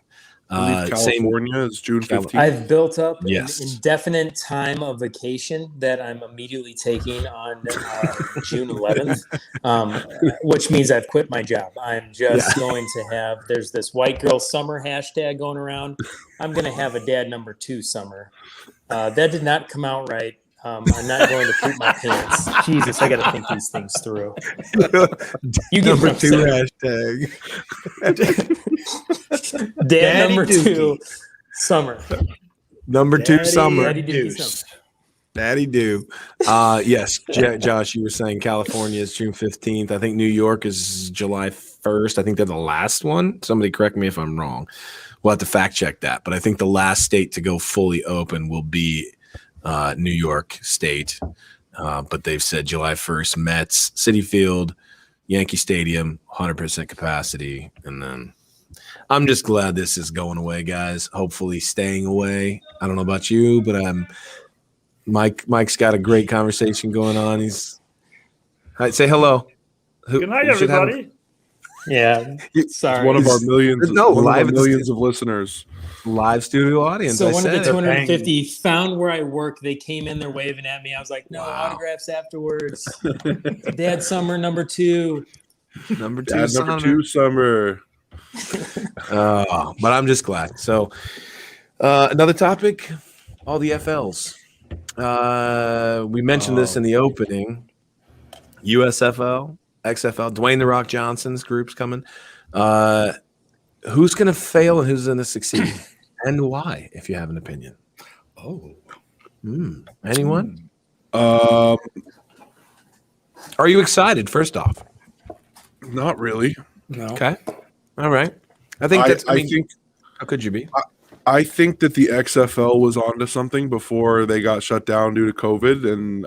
California is June 15th. I've built up an indefinite time of vacation that I'm immediately taking on June 11th, which means I've quit my job. I'm just going to have, there's this white girl summer hashtag going around. I'm going to have a dad number 2 summer. That did not come out right. I'm not going to poop my pants. Jesus, I got to think these things through. You get number 2 hashtag. Dad number 2 summer. Number 2 summer. Daddy Dookie summer. Daddy do. Yes, Josh, you were saying California is June 15th. I think New York is July 1st. I think they're the last one. Somebody correct me if I'm wrong. We'll have to fact check that. But I think the last state to go fully open will be New York State. But they've said July 1st, Mets, Citi Field, Yankee Stadium, 100% capacity. And then I'm just glad this is going away, guys. Hopefully staying away. I don't know about you, but Mike's got a great conversation going on. All right, say hello. Good night, everybody. Yeah, sorry. One of our millions, live millions of listeners. Live studio audience. So I one of the said it. 250 found where I work. They came in, they're waving at me. I was like, no Wow. autographs afterwards. Dad Summer number 2. Number two, Dad, number 2 summer. But I'm just glad. So another topic, all the FLs. We mentioned this in the opening. USFL, XFL, Dwayne "The Rock" Johnson's group's coming. Who's going to fail and who's going to succeed, and why? If you have an opinion. Anyone? Are you excited? First off, not really. No. okay, all right. I think that's. I think. How could you be? I think that the XFL was onto something before they got shut down due to COVID, and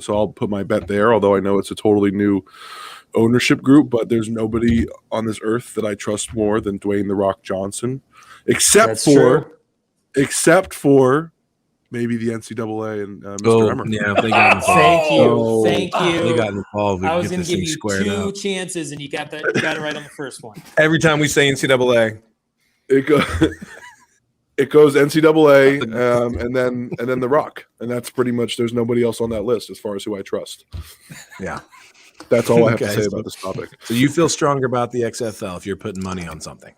so I'll put my bet there. Although I know it's a totally new ownership group, but there's nobody on this earth that I trust more than Dwayne "The Rock" Johnson, except for maybe the NCAA and Mr. Emmer. Yeah, they got involved. Thank you. They got involved. I was going to give you 2 chances, and you got it right on the first one. Every time we say NCAA, it goes NCAA, and then The Rock, and that's pretty much. There's nobody else on that list as far as who I trust. Yeah, that's all I have to say about this topic. So you feel stronger about the XFL if you're putting money on something?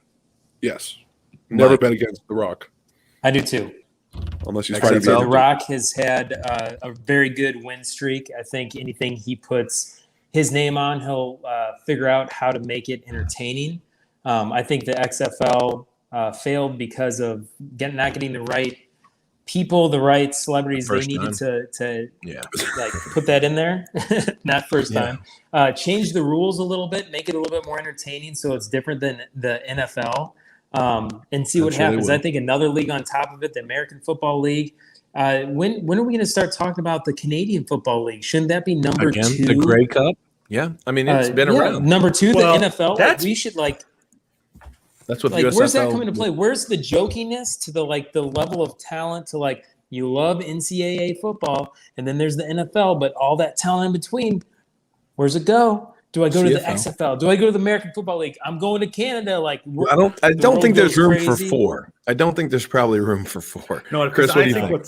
Yes, never bet against The Rock. I do too. Unless he's XFL. The Rock has had a very good win streak. I think anything he puts his name on, he'll figure out how to make it entertaining. I think the XFL failed because of not getting the right people, the right celebrities First they needed to like put that in there. Not first time. Change the rules a little bit, make it a little bit more entertaining so it's different than the NFL. And see what happens. I think another league on top of it, the American Football League. When are we going to start talking about the Canadian Football League? Shouldn't that be number 2? The Grey Cup? Yeah. I mean, it's been around. Number 2, the NFL. We should that's what like. USFL, where's that coming to play? Where's the jokiness to the level of talent to you love NCAA football and then there's the NFL, but all that talent in between, where's it go? Do I go to the XFL? Do I go to the American Football League? I'm going to Canada. I don't think there's room for 4. I don't think there's probably room for 4. No, Chris, what do you think?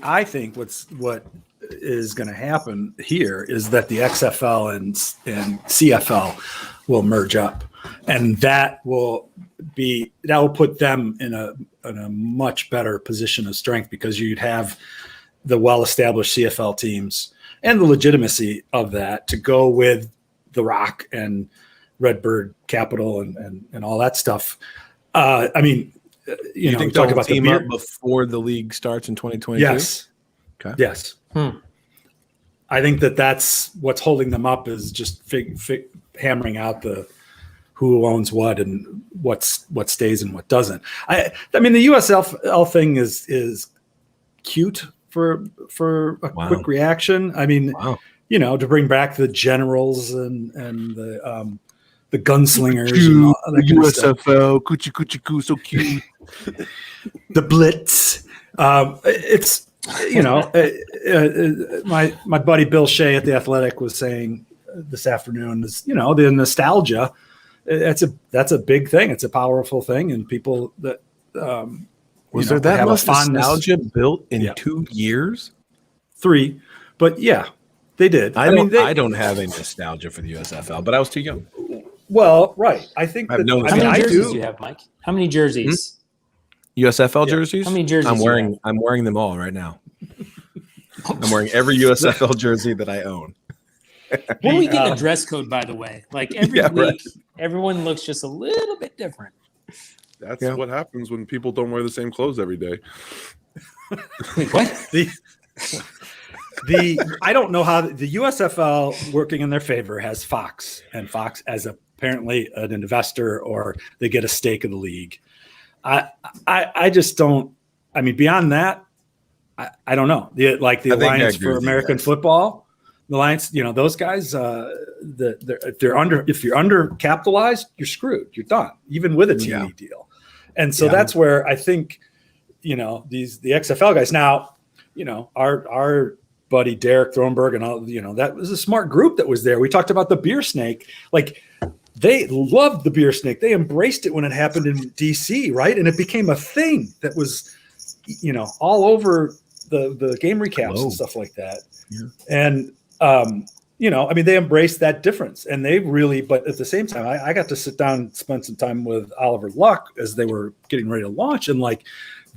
I think what is going to happen here is that the XFL and CFL will merge up, and that will put them in a much better position of strength because you'd have the well-established CFL teams and the legitimacy of that to go with The Rock and Redbird Capital and all that stuff. I mean, you think talk about team up before the league starts in 2022? Yes. Okay. Yes. I think that's what's holding them up is just hammering out who owns what and what stays and what doesn't. I mean, the USFL thing is cute for a quick reaction. I mean, to bring back the generals and the gunslingers, and all that kind USFL, coochie coochie coo, so cute. The Blitz. It's my buddy Bill Shea at the Athletic was saying this afternoon is the nostalgia. That's a big thing. It's a powerful thing, and people that. Was there that much nostalgia built in 2 years? 3, but yeah, they did. I don't have any nostalgia for the USFL, but I was too young. Well, right. I think how many jerseys do you have, Mike? How many jerseys? USFL jerseys? How many jerseys? I'm wearing them all right now. I'm wearing every USFL jersey that I own. When we get a dress code, by the way, every week, everyone looks just a little bit different. That's what happens when people don't wear the same clothes every day. Wait, what? I don't know how the USFL working in their favor has Fox, and Fox as apparently an investor, or they get a stake of the league. I just don't. I mean, beyond that, I don't know. The Alliance for American Football, the Alliance, those guys. If you're undercapitalized, you're screwed. You're done, even with a TV deal. And so that's where I think, the XFL guys now, our buddy Derek Thornburg and all, that was a smart group that was there. We talked about the beer snake. Like, they loved the beer snake. They embraced it when it happened in DC, right? And it became a thing that was, all over the game recaps and stuff like that. Yeah. And, they embraced that difference, and they really, but at the same time, I got to sit down and spend some time with Oliver Luck as they were getting ready to launch. And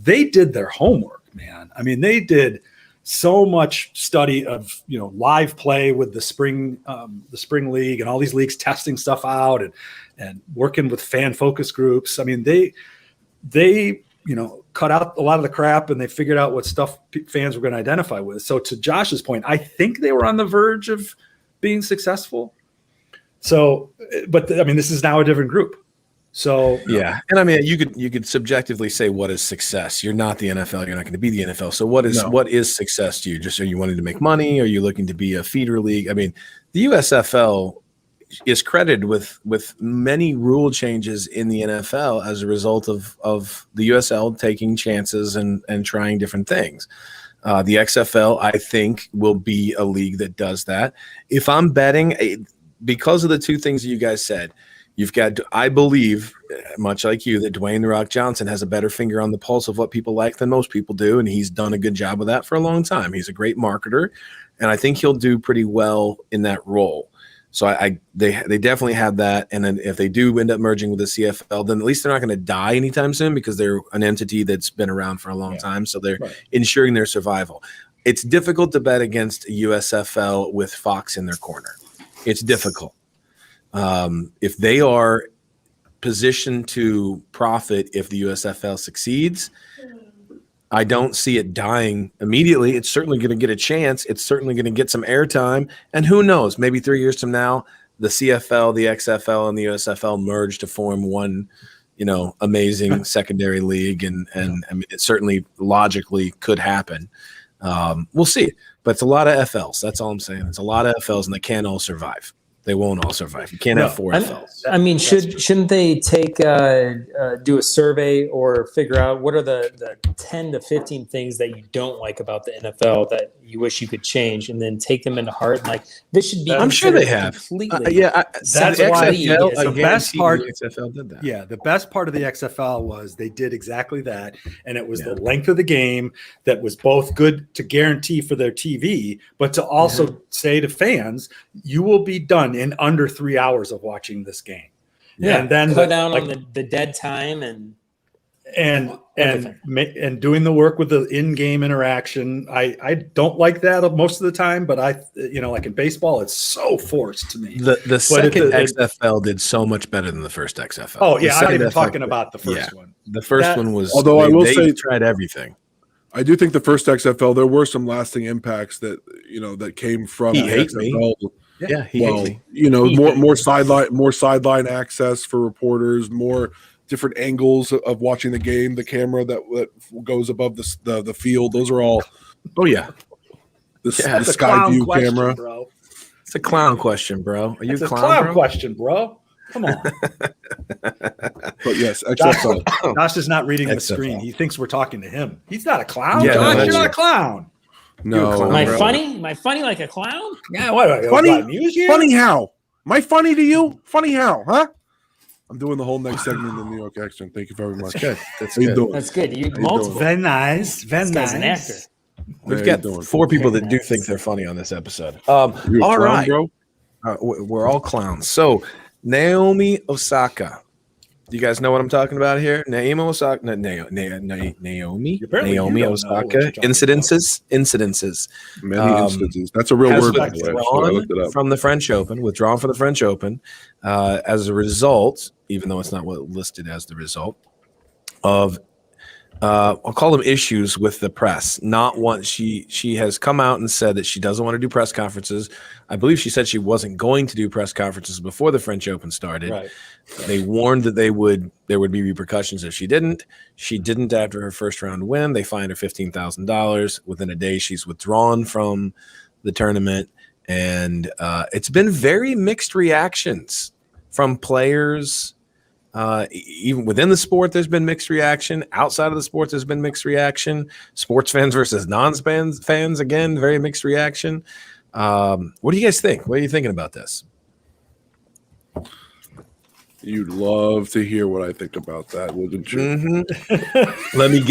they did their homework, man. I mean, they did so much study of, live play with the spring league and all these leagues testing stuff out and working with fan focus groups. I mean, they cut out a lot of the crap, and they figured out what stuff fans were going to identify with. So to Josh's point, I think they were on the verge of being successful. So, but this is now a different group. So yeah, and you could subjectively say, what is success? You're not the NFL. You're not going to be the NFL. So what is success to you? Just, are you wanting to make money? Are you looking to be a feeder league? I mean, the USFL is credited with many rule changes in the NFL as a result of the USL taking chances and trying different things. The XFL, I think, will be a league that does that. If I'm betting, because of the two things you guys said, you've got, I believe, much like you, that Dwayne "The Rock" Johnson has a better finger on the pulse of what people like than most people do, and he's done a good job of that for a long time. He's a great marketer, and I think he'll do pretty well in that role. So they definitely have that, and then if they do end up merging with the CFL, then at least they're not going to die anytime soon, because they're an entity that's been around for a long time, so they're ensuring their survival. It's difficult to bet against a USFL with Fox in their corner. It's difficult. If they are positioned to profit if the USFL succeeds, I don't see it dying immediately. It's certainly going to get a chance. It's certainly going to get some airtime. And who knows, maybe 3 years from now, the CFL, the XFL, and the USFL merge to form one, amazing secondary league. And it certainly logically could happen. We'll see. But it's a lot of FLs. That's all I'm saying. It's a lot of FLs, and they can't all survive. They won't all survive. You can't have 4 FLs. Shouldn't they do a survey or figure out what are the 10 to 15 things that you don't like about the NFL that you wish you could change, and then take them into heart? And this should be. I'm sure they have. That's why the best part. The XFL did that. Yeah, the best part of the XFL was they did exactly that, and it was the length of the game that was both good to guarantee for their TV, but to also say to fans, you will be done in under 3 hours of watching this game. Yeah, and then cut down on the dead time and doing the work with the in-game interaction. I don't like that most of the time, but like in baseball, it's so forced to me. The second XFL did so much better than the first XFL. Oh yeah, I'm not even talking about the first one. The first one was, although I will say, tried everything. I do think the first XFL, there were some lasting impacts that that came from he the hates XFL. Me. Yeah, he hates me. More sideline access for reporters, more different angles of watching the game, the camera that goes above the field. Those are all. Oh yeah, the sky view camera. Bro. It's a clown question, bro. Are you a clown question, bro? Come on. But yes, XFL. Josh is not reading the screen. He thinks we're talking to him. He's not a clown. Yeah, Josh, you're not a clown. No, Am I funny? Am I funny like a clown? Yeah, what funny? Funny how? Am I funny to you? Funny how? Huh? I'm doing the whole next segment in the New York accent. Thank you very much. Good. That's how you good. doing? That's good. You multiple. Very nice. Very nice. An actor. We've got 4 people that do think they're funny on this episode. All clown, right, bro. We're all clowns. So Naomi Osaka. Do you guys know what I'm talking about here? Naomi Osaka. Naomi Osaka. Incidences. Many instances. That's a real word. By the way. I looked it up. From the French Open, withdrawn from the French Open, as a result, even though it's not listed as the result of I'll call them issues with the press. Not one. She has come out and said that she doesn't want to do press conferences. I believe she said she wasn't going to do press conferences before the French Open started. Right. They warned that there would be repercussions if she didn't. She didn't after her first round win. They fined her $15,000. Within a day, she's withdrawn from the tournament, and it's been very mixed reactions from players. Even within the sport, there's been mixed reaction. Outside of the sport, there's been mixed reaction. Sports fans versus non-fans, again, very mixed reaction. What do you guys think? What are you thinking about this? You'd love to hear what I think about that, wouldn't you? Mm-hmm. Let me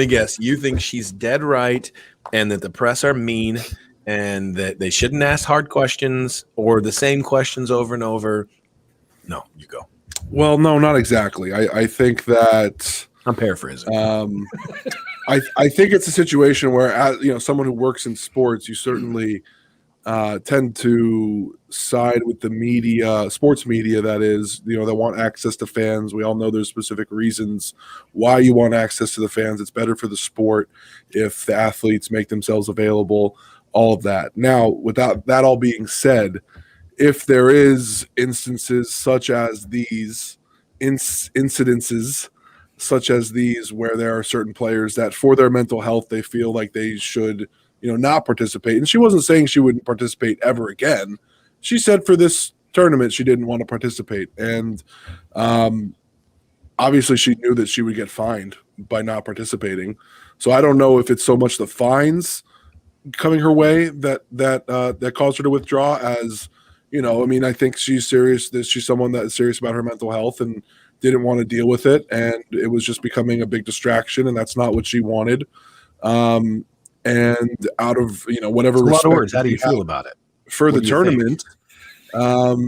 guess. You think she's dead right, and that the press are mean, and that they shouldn't ask hard questions or the same questions over and over. No, you go. Well, no, not exactly. I think that I'm paraphrasing. I think it's a situation where, as someone who works in sports, you certainly tend to side with the media, sports media, that is, that want access to fans. We all know there's specific reasons why you want access to the fans. It's better for the sport if the athletes make themselves available, all of that. Now, without that all being said, if there is incidences such as these where there are certain players that for their mental health, they feel like they should, not participate. And she wasn't saying she wouldn't participate ever again. She said for this tournament, she didn't want to participate. And obviously she knew that she would get fined by not participating. So I don't know if it's so much the fines coming her way that caused her to withdraw as, I think she's serious. She's someone that is serious about her mental health and didn't want to deal with it. And it was just becoming a big distraction, and that's not what she wanted. And out of, whatever That's a lot of words. respect How do you feel about it? for the tournament,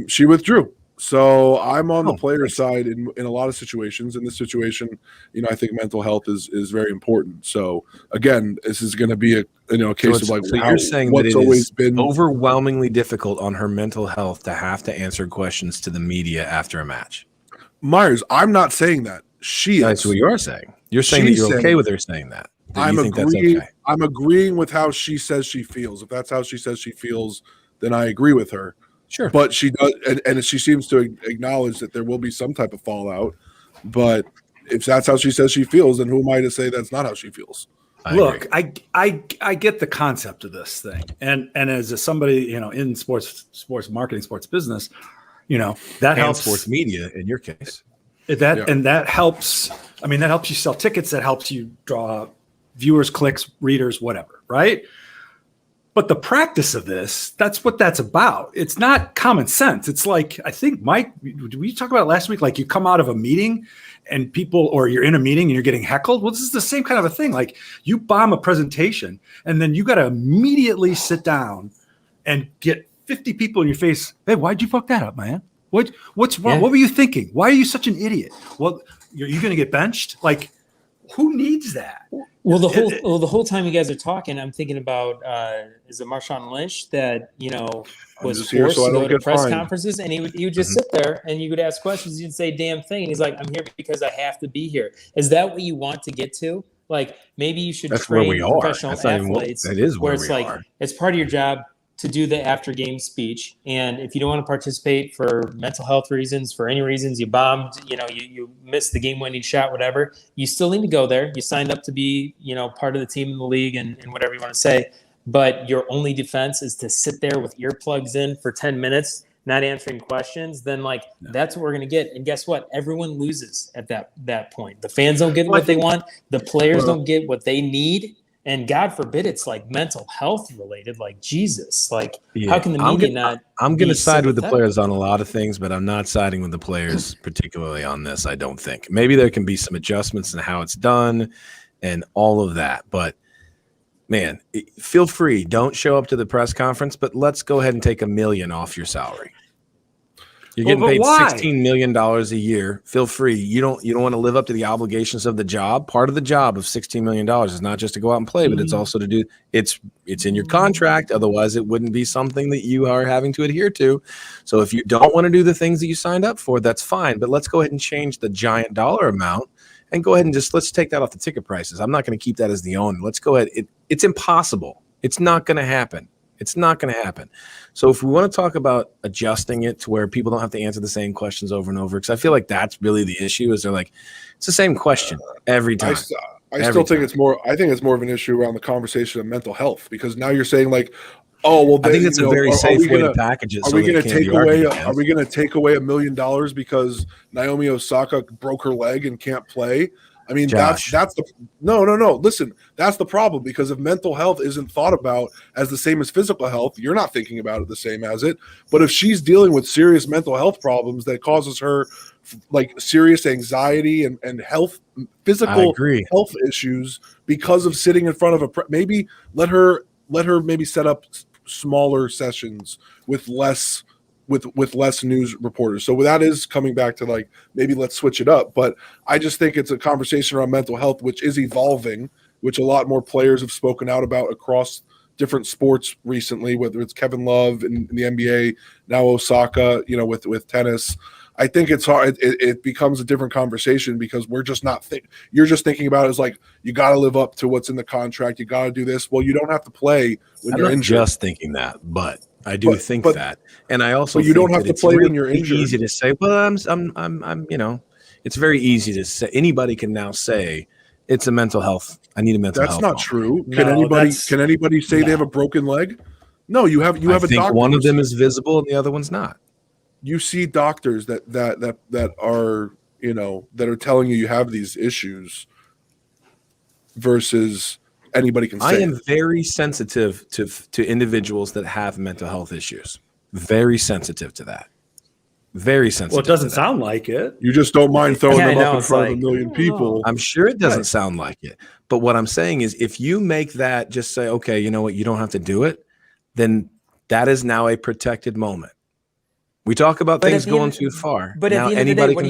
she withdrew. So I'm on the player side in a lot of situations. In this situation, I think mental health is very important. So again, this is going to be a case of like, so you're saying what's that it always is been overwhelmingly difficult on her mental health to have to answer questions to the media after a match. Myers. I'm not saying that. She That's is. what you are saying. You're saying that you're okay with her saying that. I'm you think agreeing. That's okay? I'm agreeing with how she says she feels. If that's how she says she feels, then I agree with her. Sure. But she does, and she seems to acknowledge that there will be some type of fallout. But if that's how she says she feels, then who am I to say that's not how she feels? Look, I get the concept of this thing, and as somebody in sports marketing, sports business, that helps sports media in your case. And that helps. I mean, that helps you sell tickets. That helps you draw viewers, clicks, readers, whatever, right? But the practice of this, that's what that's about. It's not common sense. It's like, I think, Mike, we talked about it last week, like you come out of a meeting and or you're in a meeting and you're getting heckled. Well, this is the same kind of a thing. Like you bomb a presentation and then you got to immediately sit down and get 50 people in your face. Hey, why'd you fuck that up, man? What's wrong? Yeah. What were you thinking? Why are you such an idiot? Well, are you going to get benched? Like, who needs that? Well, the whole time you guys are talking, I'm thinking about is it Marshawn Lynch that was forced to go to press conferences, and he would just sit there and you would ask questions, you'd say damn thing, and he's like, I'm here because I have to be here. Is that what you want to get to? Like maybe you should train professional athletes. That is where it's like are. It's part of your job to do the after game speech, and if you don't want to participate for mental health reasons, for any reasons, you bombed, you missed the game-winning shot, whatever, you still need to go there. You signed up to be, part of the team in the league and whatever you want to say, but your only defense is to sit there with earplugs in for 10 minutes, not answering questions. Then that's what we're going to get. And guess what? Everyone loses at that point. The fans don't get what they want. The players don't get what they need. And God forbid it's like mental health related, like Jesus. How can the media not? I'm going to side with the players on a lot of things, but I'm not siding with the players particularly on this, I don't think. Maybe there can be some adjustments in how it's done and all of that. But, man, feel free. Don't show up to the press conference, but let's go ahead and take $1 million off your salary. You're getting paid $16 million a year. Feel free. You don't want to live up to the obligations of the job. Part of the job of $16 million is not just to go out and play, but it's also to do it's in your contract. Otherwise, it wouldn't be something that you are having to adhere to. So if you don't want to do the things that you signed up for, that's fine. But let's go ahead and change the giant dollar amount and go ahead and let's take that off the ticket prices. I'm not going to keep that as the owner. Let's go ahead. It's impossible. It's not going to happen. It's not going to happen. So if we want to talk about adjusting it to where people don't have to answer the same questions over and over, because I feel like that's really the issue, is they're like, it's the same question every time. I still think it's more. I think it's more of an issue around the conversation of mental health, because now you're saying like, oh well, I think it's a very safe way to package it. Are we going to take away? Are we going to take away $1 million because Naomi Osaka broke her leg and can't play? I mean, Josh. that's the no. Listen, that's the problem, because if mental health isn't thought about as the same as physical health, you're not thinking about it the same as it. But if she's dealing with serious mental health problems that causes her like serious anxiety and physical health issues because of sitting in front of maybe let her maybe set up smaller sessions with less news reporters. So that is coming back to like, maybe let's switch it up. But I just think it's a conversation around mental health, which is evolving, which a lot more players have spoken out about across different sports recently, whether it's Kevin Love in the NBA, now Osaka, with tennis. I think it's hard. It becomes a different conversation because we're just not you're just thinking about it as like, you got to live up to what's in the contract. You got to do this. Well, you don't have to play when you're injured. I'm just thinking that, but I do think that, and I also you don't have to play when you're injured. Easy to say. Well, I'm. It's very easy to say. Anybody can now say it's a mental health. I need a mental health. That's not true. Can anybody say they have a broken leg? No, you have a doctor. One of them is visible and the other one's not. You see doctors that are that are telling you have these issues versus anybody can say. I am very sensitive to individuals that have mental health issues. Very sensitive to that. Very sensitive. Well, it doesn't sound like it. You just don't mind throwing them up in front of a million people. I'm sure it doesn't sound like it. But what I'm saying is, if you make that just say, okay, you know what, you don't have to do it, then that is now a protected moment. We talk about things going too far. But at the end of the day, what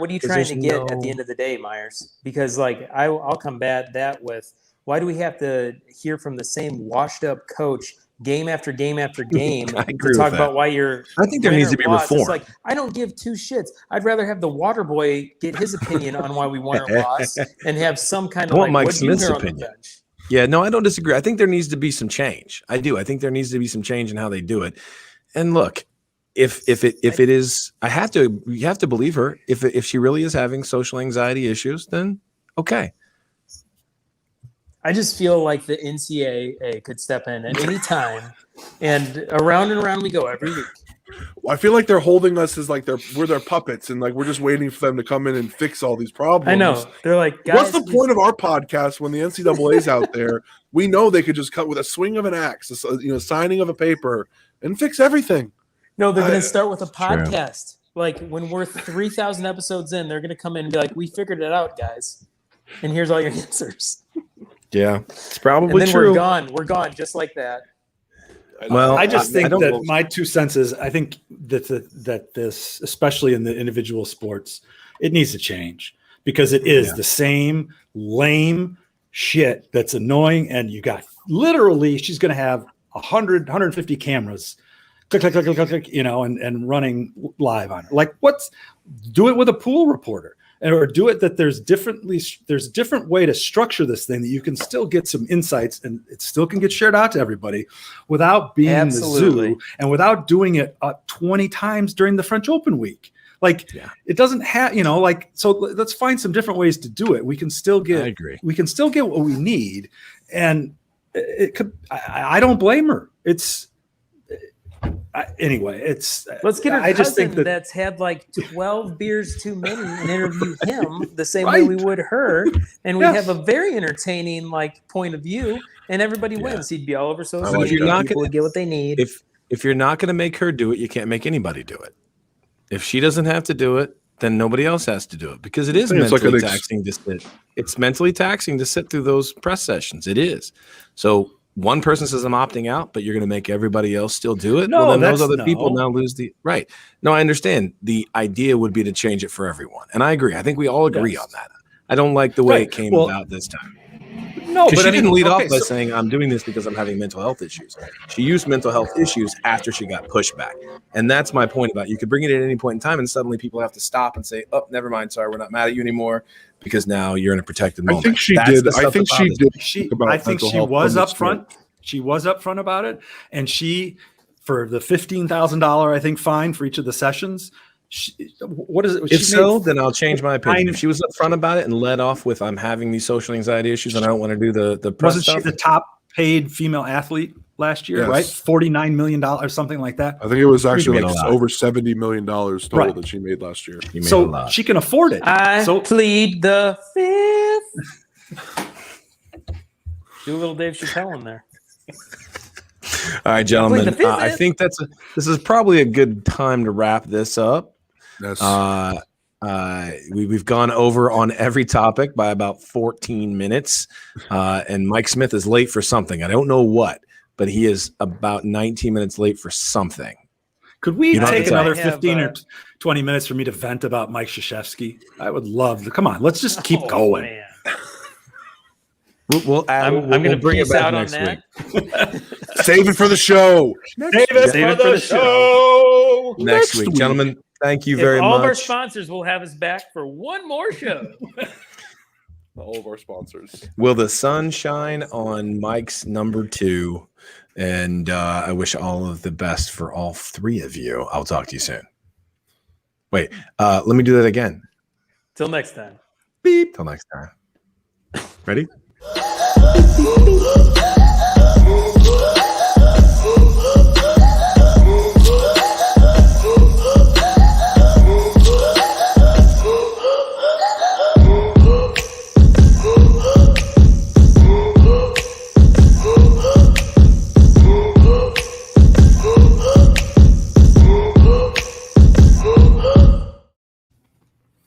are you trying to get at the end of the day, Myers? Because like I'll combat that with, why do we have to hear from the same washed up coach game after game after game to talk about why you're? I think there needs to be reform. It's like, I don't give two shits. I'd rather have the water boy get his opinion on why we won or lost, and have some kind of Mike Smith's opinion. Yeah, no, I don't disagree. I think there needs to be some change. I do. I think there needs to be some change in how they do it. And look, if it is, you have to believe her. If she really is having social anxiety issues, then okay. I just feel like the NCAA could step in at any time, and around we go every week. Well, I feel like they're holding us as like we're their puppets, and like we're just waiting for them to come in and fix all thix problems. I know. They're like, guys, what's the point of our podcast when the NCAA's out there? We know they could just cut with a swing of an axe, signing of a paper, and fix everything. No, they're going to start with a podcast. True. Like when we're 3,000 episodes in, they're going to come in and be like, "We figured it out, guys, and here's all your answers." Yeah, it's probably and then true. We're gone, just like that. Well, I just think that my 2 cents is, I think that this, especially in the individual sports, it needs to change, because it is the same lame shit that's annoying, and you got literally, she's going to have 150 cameras. Click, click, click, click, click, and running live on it. Like, do it with a pool reporter, or do it that there's different way to structure this thing that you can still get some insights, and it still can get shared out to everybody without being in the zoo, and without doing it 20 times during the French Open week. Like, it doesn't have, so let's find some different ways to do it. We can still get, I agree. We can still get what we need. And it could, I don't blame her. Anyway, let's get her cousin, just think that's had like 12 beers too many, and interview him the same way we would her, and we have a very entertaining point of view, and everybody wins. He'd be all over social media. People would get what they need. If you're not going to make her do it, you can't make anybody do it. If she doesn't have to do it, then nobody else has to do it, because it is mentally taxing to sit. It's mentally taxing to sit through those press sessions. It is. So one person says I'm opting out, but you're going to make everybody else still do it. No, well, then those other people now lose the right. No, I understand. The idea would be to change it for everyone, and I agree. I think we all agree on that. I don't like the way it came about this time. No, Because but she I mean, didn't lead okay, off by so- saying, I'm doing this because I'm having mental health issues. She used mental health issues after she got pushback. And that's my point about you could bring it at any point in time and suddenly people have to stop and say, oh, never mind. Sorry, we're not mad at you anymore because now you're in a protected I moment. think she That's did. the I stuff think that she bothers did. me. she about I think mental she health was from the upfront. She was upfront about it, and she for the $15,000 I think fine for each of the sessions. What is it? If She so, made then I'll change my opinion. nine- If she was upfront about it and led off with, I'm having these social anxiety issues and I don't want to do the press wasn't she stuff. the top paid female athlete last year? Yes. Right, $49 million or something like that. I think it was actually made like a lot. over $70 million total Right. that she made last year. You made a So lot. she can afford it. I So plead the fifth. Do a little Dave Chappelle in there. All right, gentlemen. the fifth I is- think this is probably a good time to wrap this up. Yes. We've gone over on every topic by about 14 minutes, and Mike Smith is late for something. I don't know what, but he is about 19 minutes late for something. could we You don't take have to- another I have, 15 or 20 minutes for me to vent about Mike Krzyzewski? I would love to. Come on, let's just keep Oh, going. man. I'm I'm going to bring us out on that. Save it for the show. Save it for the show. next week, gentlemen. Thank you If very all of our much. sponsors will have us back for one more show. All of our sponsors. Will the sun shine on Mike's number 2? And I wish all of the best for all 3 of you. I'll talk to you soon. Wait, let me do that again. Till next time. Beep. Till next time. Ready? Beep, beep.